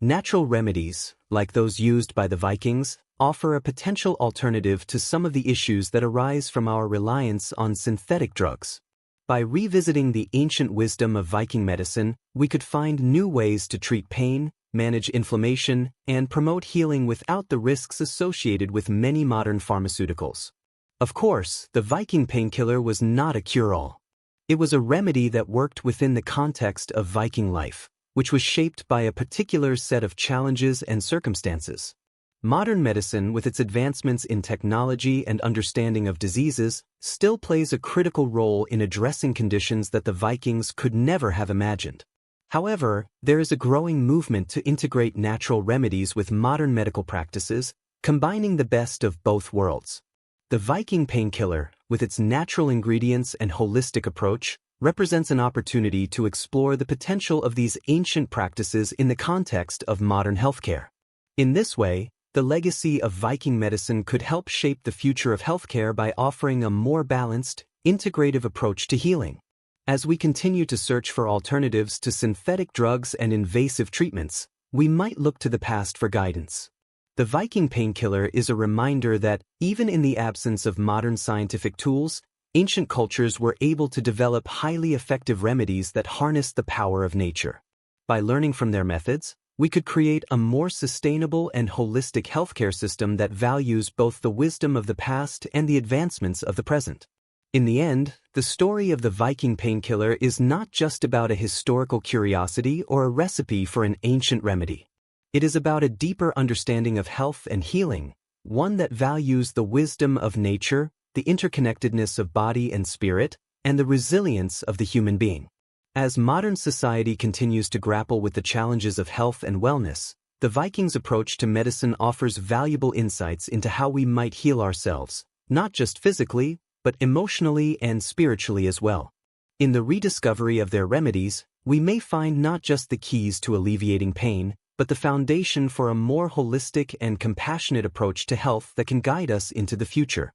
Natural remedies, like those used by the Vikings, offer a potential alternative to some of the issues that arise from our reliance on synthetic drugs. By revisiting the ancient wisdom of Viking medicine, we could find new ways to treat pain, manage inflammation, and promote healing without the risks associated with many modern pharmaceuticals. Of course, the Viking painkiller was not a cure-all. It was a remedy that worked within the context of Viking life, which was shaped by a particular set of challenges and circumstances. Modern medicine, with its advancements in technology and understanding of diseases, still plays a critical role in addressing conditions that the Vikings could never have imagined. However, there is a growing movement to integrate natural remedies with modern medical practices, combining the best of both worlds. The Viking painkiller, with its natural ingredients and holistic approach, represents an opportunity to explore the potential of these ancient practices in the context of modern healthcare. In this way, the legacy of Viking medicine could help shape the future of healthcare by offering a more balanced, integrative approach to healing. As we continue to search for alternatives to synthetic drugs and invasive treatments, we might look to the past for guidance. The Viking painkiller is a reminder that, even in the absence of modern scientific tools, ancient cultures were able to develop highly effective remedies that harnessed the power of nature. By learning from their methods, we could create a more sustainable and holistic healthcare system that values both the wisdom of the past and the advancements of the present. In the end, the story of the Viking painkiller is not just about a historical curiosity or a recipe for an ancient remedy. It is about a deeper understanding of health and healing, one that values the wisdom of nature, the interconnectedness of body and spirit, and the resilience of the human being. As modern society continues to grapple with the challenges of health and wellness, the Vikings' approach to medicine offers valuable insights into how we might heal ourselves, not just physically, but emotionally and spiritually as well. In the rediscovery of their remedies, we may find not just the keys to alleviating pain, but the foundation for a more holistic and compassionate approach to health that can guide us into the future.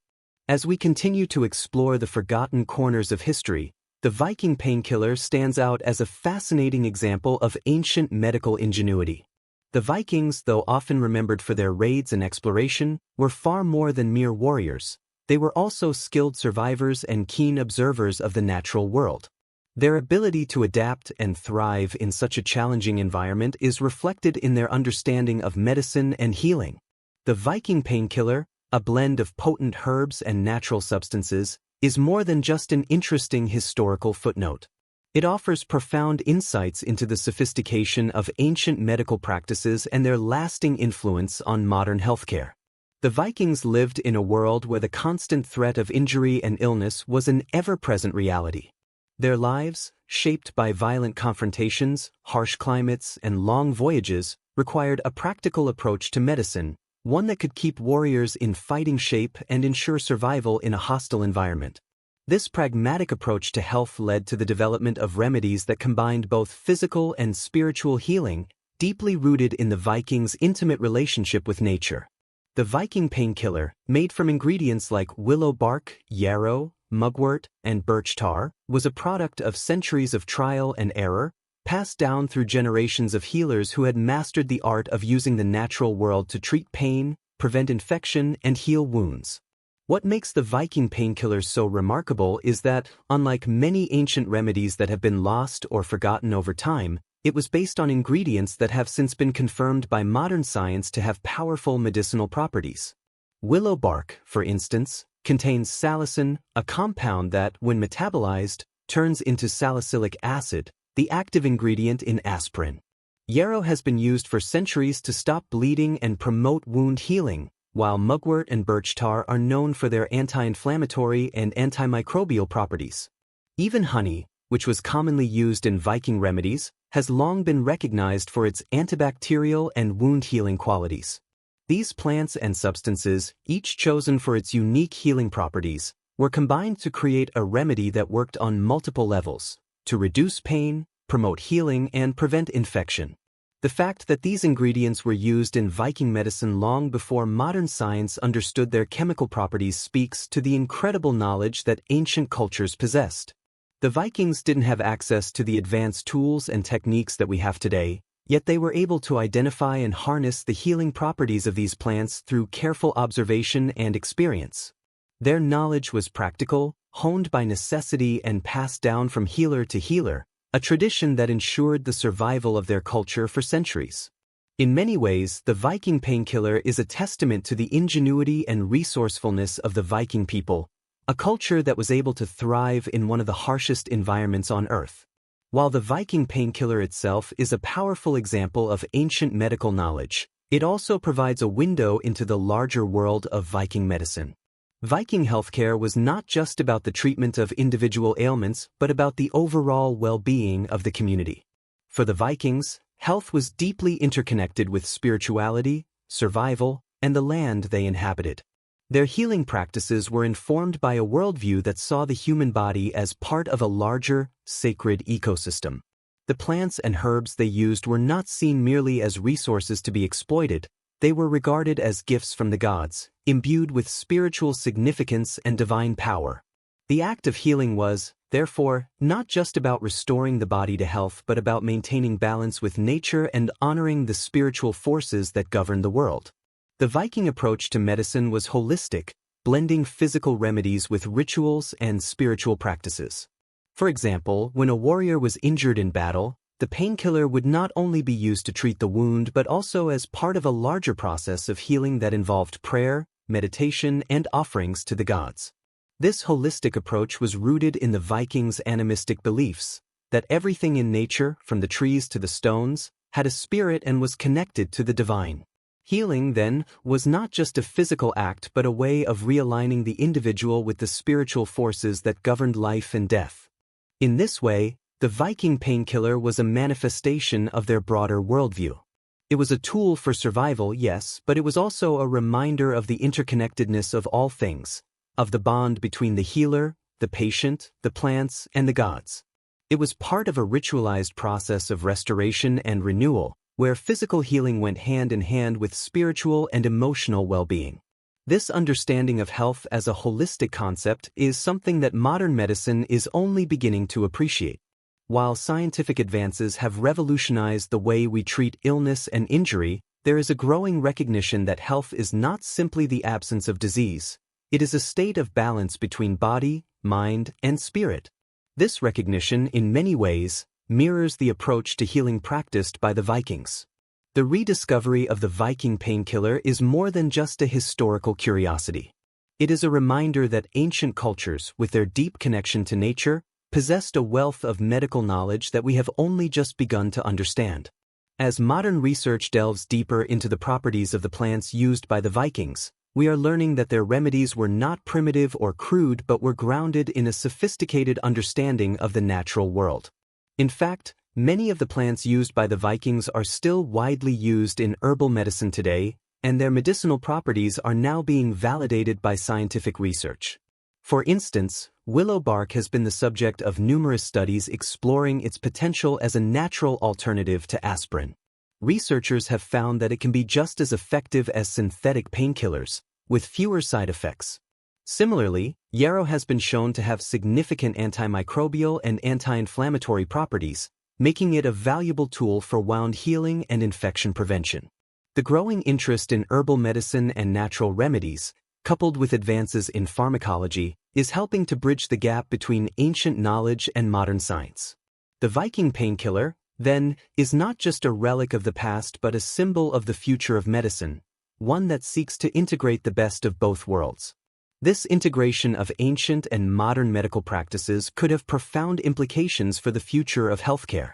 As we continue to explore the forgotten corners of history, the Viking painkiller stands out as a fascinating example of ancient medical ingenuity. The Vikings, though often remembered for their raids and exploration, were far more than mere warriors. they were also skilled survivors and keen observers of the natural world. Their ability to adapt and thrive in such a challenging environment is reflected in their understanding of medicine and healing. The Viking painkiller, a blend of potent herbs and natural substances, is more than just an interesting historical footnote. It offers profound insights into the sophistication of ancient medical practices and their lasting influence on modern healthcare. The Vikings lived in a world where the constant threat of injury and illness was an ever-present reality. Their lives, shaped by violent confrontations, harsh climates, and long voyages, required a practical approach to medicine, one that could keep warriors in fighting shape and ensure survival in a hostile environment. This pragmatic approach to health led to the development of remedies that combined both physical and spiritual healing, deeply rooted in the Vikings' intimate relationship with nature. The Viking painkiller, made from ingredients like willow bark, yarrow, mugwort, and birch tar, was a product of centuries of trial and error, passed down through generations of healers who had mastered the art of using the natural world to treat pain, prevent infection, and heal wounds. What makes the Viking painkiller so remarkable is that, unlike many ancient remedies that have been lost or forgotten over time, it was based on ingredients that have since been confirmed by modern science to have powerful medicinal properties. Willow bark, for instance, contains salicin, a compound that, when metabolized, turns into salicylic acid, the active ingredient in aspirin. Yarrow has been used for centuries to stop bleeding and promote wound healing, while mugwort and birch tar are known for their anti-inflammatory and antimicrobial properties. Even honey, which was commonly used in Viking remedies, has long been recognized for its antibacterial and wound-healing qualities. These plants and substances, each chosen for its unique healing properties, were combined to create a remedy that worked on multiple levels, to reduce pain, promote healing, and prevent infection. The fact that these ingredients were used in Viking medicine long before modern science understood their chemical properties speaks to the incredible knowledge that ancient cultures possessed. The Vikings didn't have access to the advanced tools and techniques that we have today, yet they were able to identify and harness the healing properties of these plants through careful observation and experience. Their knowledge was practical, honed by necessity, and passed down from healer to healer, a tradition that ensured the survival of their culture for centuries. In many ways, the Viking painkiller is a testament to the ingenuity and resourcefulness of the Viking people, a culture that was able to thrive in one of the harshest environments on Earth. While the Viking painkiller itself is a powerful example of ancient medical knowledge, it also provides a window into the larger world of Viking medicine. Viking healthcare was not just about the treatment of individual ailments, but about the overall well-being of the community. For the Vikings, health was deeply interconnected with spirituality, survival, and the land they inhabited. Their healing practices were informed by a worldview that saw the human body as part of a larger, sacred ecosystem. The plants and herbs they used were not seen merely as resources to be exploited, they were regarded as gifts from the gods, imbued with spiritual significance and divine power. The act of healing was, therefore, not just about restoring the body to health but about maintaining balance with nature and honoring the spiritual forces that govern the world. The Viking approach to medicine was holistic, blending physical remedies with rituals and spiritual practices. For example, when a warrior was injured in battle, the painkiller would not only be used to treat the wound but also as part of a larger process of healing that involved prayer, meditation, and offerings to the gods. This holistic approach was rooted in the Vikings' animistic beliefs, that everything in nature, from the trees to the stones, had a spirit and was connected to the divine. Healing, then, was not just a physical act but a way of realigning the individual with the spiritual forces that governed life and death. In this way, the Viking painkiller was a manifestation of their broader worldview. It was a tool for survival, yes, but it was also a reminder of the interconnectedness of all things, of the bond between the healer, the patient, the plants, and the gods. It was part of a ritualized process of restoration and renewal, where physical healing went hand in hand with spiritual and emotional well-being. This understanding of health as a holistic concept is something that modern medicine is only beginning to appreciate. While scientific advances have revolutionized the way we treat illness and injury, there is a growing recognition that health is not simply the absence of disease, It is a state of balance between body, mind, and spirit. This recognition, in many ways, mirrors the approach to healing practiced by the Vikings. The rediscovery of the Viking painkiller is more than just a historical curiosity. It is a reminder that ancient cultures, with their deep connection to nature, possessed a wealth of medical knowledge that we have only just begun to understand. As modern research delves deeper into the properties of the plants used by the Vikings, we are learning that their remedies were not primitive or crude but were grounded in a sophisticated understanding of the natural world. In fact, many of the plants used by the Vikings are still widely used in herbal medicine today, and their medicinal properties are now being validated by scientific research. For instance, willow bark has been the subject of numerous studies exploring its potential as a natural alternative to aspirin. Researchers have found that it can be just as effective as synthetic painkillers, with fewer side effects. Similarly, yarrow has been shown to have significant antimicrobial and anti-inflammatory properties, making it a valuable tool for wound healing and infection prevention. The growing interest in herbal medicine and natural remedies, coupled with advances in pharmacology, is helping to bridge the gap between ancient knowledge and modern science. The Viking painkiller, then, is not just a relic of the past but a symbol of the future of medicine, one that seeks to integrate the best of both worlds. This integration of ancient and modern medical practices could have profound implications for the future of healthcare.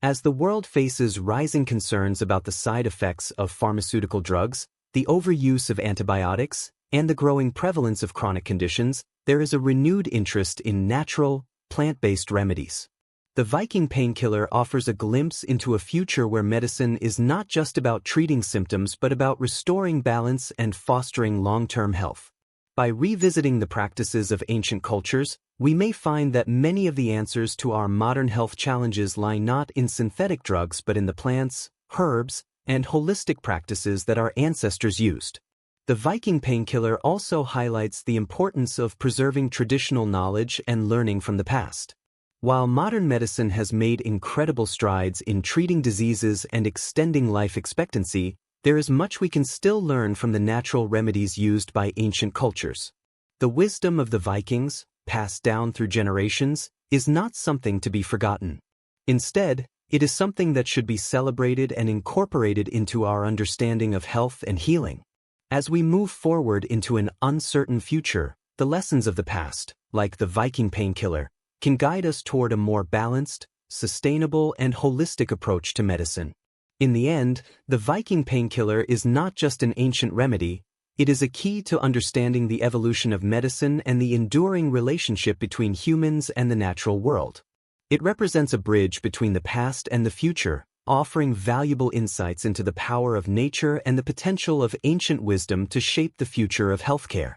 As the world faces rising concerns about the side effects of pharmaceutical drugs, the overuse of antibiotics, and the growing prevalence of chronic conditions, there is a renewed interest in natural, plant-based remedies. The Viking painkiller offers a glimpse into a future where medicine is not just about treating symptoms but about restoring balance and fostering long-term health. By revisiting the practices of ancient cultures, we may find that many of the answers to our modern health challenges lie not in synthetic drugs but in the plants, herbs, and holistic practices that our ancestors used. The Viking painkiller also highlights the importance of preserving traditional knowledge and learning from the past. While modern medicine has made incredible strides in treating diseases and extending life expectancy, there is much we can still learn from the natural remedies used by ancient cultures. The wisdom of the Vikings, passed down through generations, is not something to be forgotten. Instead, it is something that should be celebrated and incorporated into our understanding of health and healing. As we move forward into an uncertain future, the lessons of the past, like the Viking painkiller, can guide us toward a more balanced, sustainable, and holistic approach to medicine. In the end, the Viking painkiller is not just an ancient remedy, it is a key to understanding the evolution of medicine and the enduring relationship between humans and the natural world. It represents a bridge between the past and the future, offering valuable insights into the power of nature and the potential of ancient wisdom to shape the future of healthcare.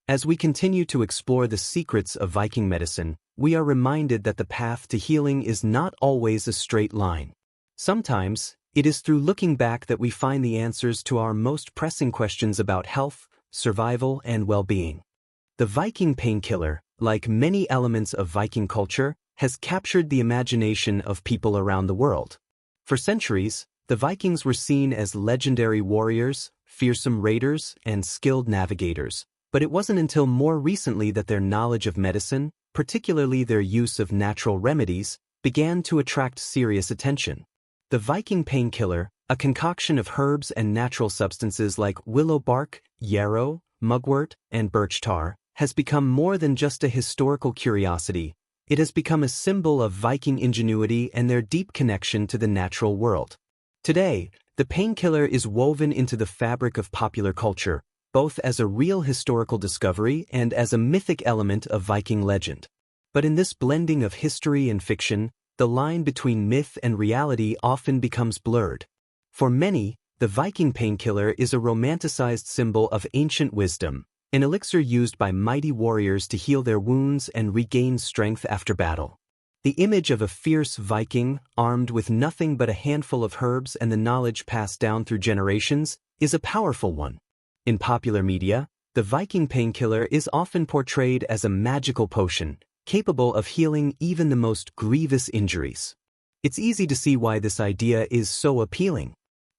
As we continue to explore the secrets of Viking medicine, we are reminded that the path to healing is not always a straight line. Sometimes, it is through looking back that we find the answers to our most pressing questions about health, survival, and well-being. The Viking painkiller, like many elements of Viking culture, has captured the imagination of people around the world. For centuries, the Vikings were seen as legendary warriors, fearsome raiders, and skilled navigators, but it wasn't until more recently that their knowledge of medicine, particularly their use of natural remedies, began to attract serious attention. The Viking painkiller, a concoction of herbs and natural substances like willow bark, yarrow, mugwort, and birch tar, has become more than just a historical curiosity. It has become a symbol of Viking ingenuity and their deep connection to the natural world. Today, the painkiller is woven into the fabric of popular culture, both as a real historical discovery and as a mythic element of Viking legend. But in this blending of history and fiction, the line between myth and reality often becomes blurred. For many, the Viking painkiller is a romanticized symbol of ancient wisdom, an elixir used by mighty warriors to heal their wounds and regain strength after battle. The image of a fierce Viking, armed with nothing but a handful of herbs and the knowledge passed down through generations, is a powerful one. In popular media, the Viking painkiller is often portrayed as a magical potion, capable of healing even the most grievous injuries. It's easy to see why this idea is so appealing.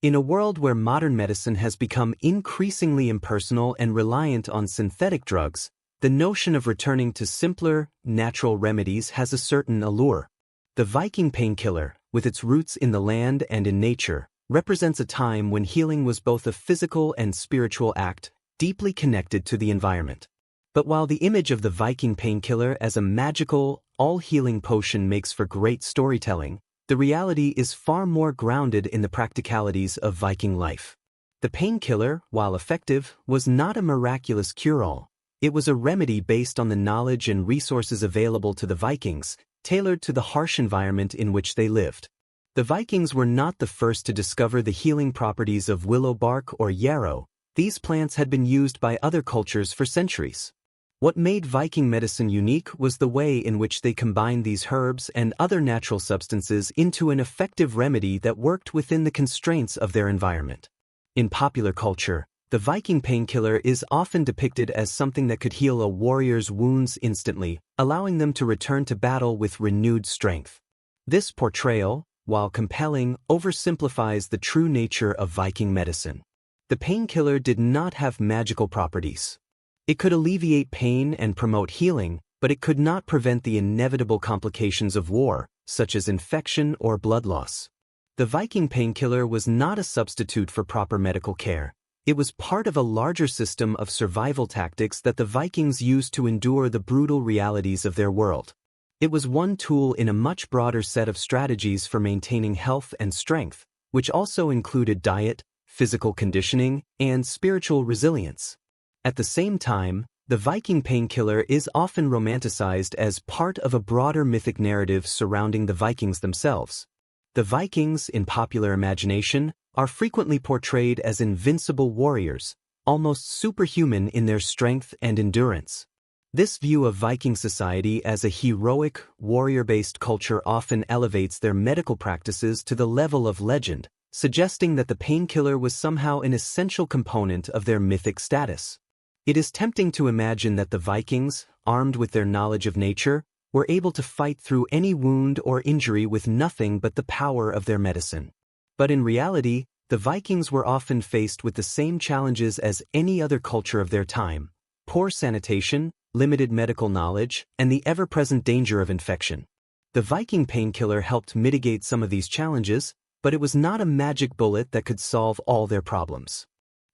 In a world where modern medicine has become increasingly impersonal and reliant on synthetic drugs, the notion of returning to simpler, natural remedies has a certain allure. The Viking painkiller, with its roots in the land and in nature, represents a time when healing was both a physical and spiritual act, deeply connected to the environment. But while the image of the Viking painkiller as a magical, all-healing potion makes for great storytelling, the reality is far more grounded in the practicalities of Viking life. The painkiller, while effective, was not a miraculous cure-all. It was a remedy based on the knowledge and resources available to the Vikings, tailored to the harsh environment in which they lived. The Vikings were not the first to discover the healing properties of willow bark or yarrow. These plants had been used by other cultures for centuries. What made Viking medicine unique was the way in which they combined these herbs and other natural substances into an effective remedy that worked within the constraints of their environment. In popular culture, the Viking painkiller is often depicted as something that could heal a warrior's wounds instantly, allowing them to return to battle with renewed strength. This portrayal, while compelling, oversimplifies the true nature of Viking medicine. The painkiller did not have magical properties. It could alleviate pain and promote healing, but it could not prevent the inevitable complications of war, such as infection or blood loss. The Viking painkiller was not a substitute for proper medical care. It was part of a larger system of survival tactics that the Vikings used to endure the brutal realities of their world. It was one tool in a much broader set of strategies for maintaining health and strength, which also included diet, physical conditioning, and spiritual resilience. At the same time, the Viking painkiller is often romanticized as part of a broader mythic narrative surrounding the Vikings themselves. The Vikings, in popular imagination, are frequently portrayed as invincible warriors, almost superhuman in their strength and endurance. This view of Viking society as a heroic, warrior-based culture often elevates their medical practices to the level of legend, suggesting that the painkiller was somehow an essential component of their mythic status. It is tempting to imagine that the Vikings, armed with their knowledge of nature, were able to fight through any wound or injury with nothing but the power of their medicine. But in reality, the Vikings were often faced with the same challenges as any other culture of their time: poor sanitation, limited medical knowledge, and the ever-present danger of infection. The Viking painkiller helped mitigate some of these challenges, but it was not a magic bullet that could solve all their problems.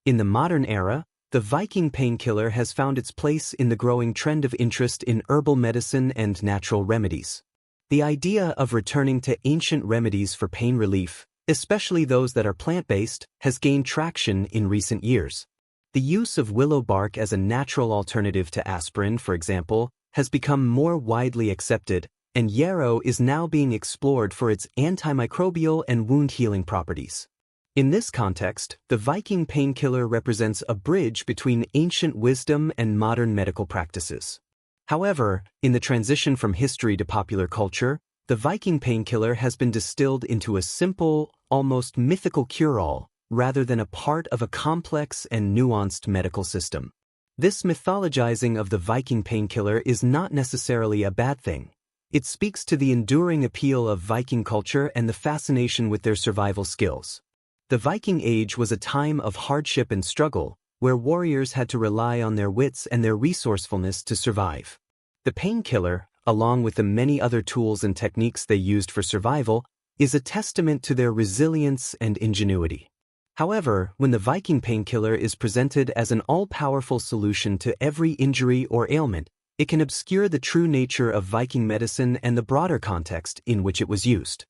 In the modern era, the Viking painkiller has found its place in the growing trend of interest in herbal medicine and natural remedies. The idea of returning to ancient remedies for pain relief, especially those that are plant-based, has gained traction in recent years. The use of willow bark as a natural alternative to aspirin, for example, has become more widely accepted, and yarrow is now being explored for its antimicrobial and wound-healing properties. In this context, the Viking painkiller represents a bridge between ancient wisdom and modern medical practices. However, in the transition from history to popular culture, the Viking painkiller has been distilled into a simple, almost mythical cure-all, rather than a part of a complex and nuanced medical system. This mythologizing of the Viking painkiller is not necessarily a bad thing. It speaks to the enduring appeal of Viking culture and the fascination with their survival skills. The Viking Age was a time of hardship and struggle, where warriors had to rely on their wits and their resourcefulness to survive. The painkiller, along with the many other tools and techniques they used for survival, is a testament to their resilience and ingenuity. However, when the Viking painkiller is presented as an all-powerful solution to every injury or ailment, it can obscure the true nature of Viking medicine and the broader context in which it was used.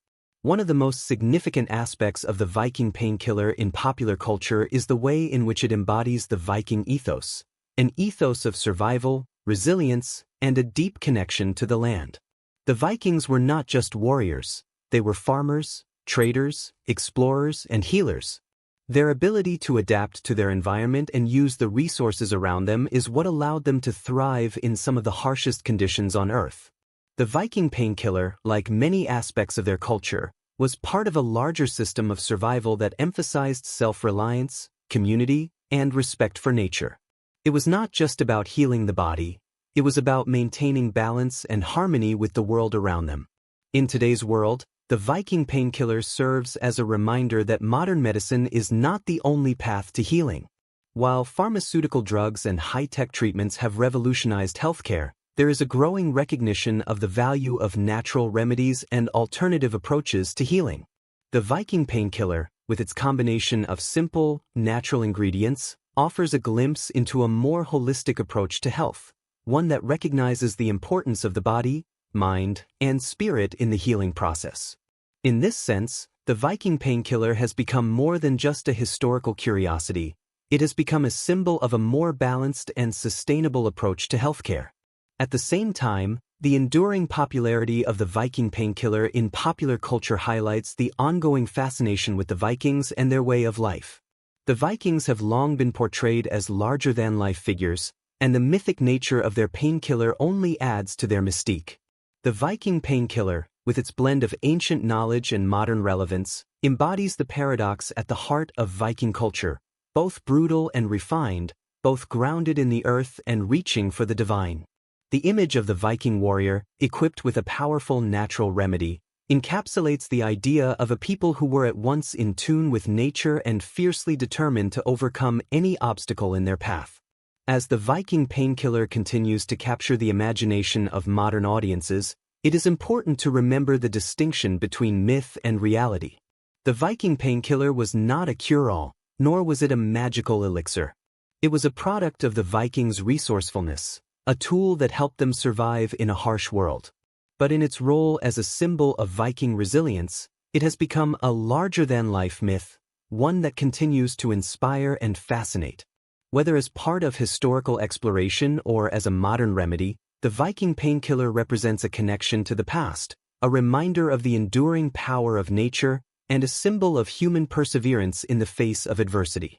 One of the most significant aspects of the Viking painkiller in popular culture is the way in which it embodies the Viking ethos, an ethos of survival, resilience, and a deep connection to the land. The Vikings were not just warriors, they were farmers, traders, explorers, and healers. Their ability to adapt to their environment and use the resources around them is what allowed them to thrive in some of the harshest conditions on Earth. The Viking painkiller, like many aspects of their culture, was part of a larger system of survival that emphasized self-reliance, community, and respect for nature. It was not just about healing the body, it was about maintaining balance and harmony with the world around them. In today's world, The Viking painkiller serves as a reminder that modern medicine is not the only path to healing. While pharmaceutical drugs and high-tech treatments have revolutionized healthcare, there is a growing recognition of the value of natural remedies and alternative approaches to healing. The Viking painkiller, with its combination of simple, natural ingredients, offers a glimpse into a more holistic approach to health, one that recognizes the importance of the body, mind, and spirit in the healing process. In this sense, the Viking painkiller has become more than just a historical curiosity. It has become a symbol of a more balanced and sustainable approach to healthcare. At the same time, the enduring popularity of the Viking painkiller in popular culture highlights the ongoing fascination with the Vikings and their way of life. The Vikings have long been portrayed as larger-than-life figures, and the mythic nature of their painkiller only adds to their mystique. The Viking painkiller, with its blend of ancient knowledge and modern relevance, embodies the paradox at the heart of Viking culture, both brutal and refined, both grounded in the earth and reaching for the divine. The image of the Viking warrior, equipped with a powerful natural remedy, encapsulates the idea of a people who were at once in tune with nature and fiercely determined to overcome any obstacle in their path. As the Viking painkiller continues to capture the imagination of modern audiences, it is important to remember the distinction between myth and reality. The Viking painkiller was not a cure-all, nor was it a magical elixir. It was a product of the Vikings' resourcefulness, a tool that helped them survive in a harsh world. But in its role as a symbol of Viking resilience, it has become a larger-than-life myth, one that continues to inspire and fascinate. Whether as part of historical exploration or as a modern remedy, the Viking painkiller represents a connection to the past, a reminder of the enduring power of nature, and a symbol of human perseverance in the face of adversity.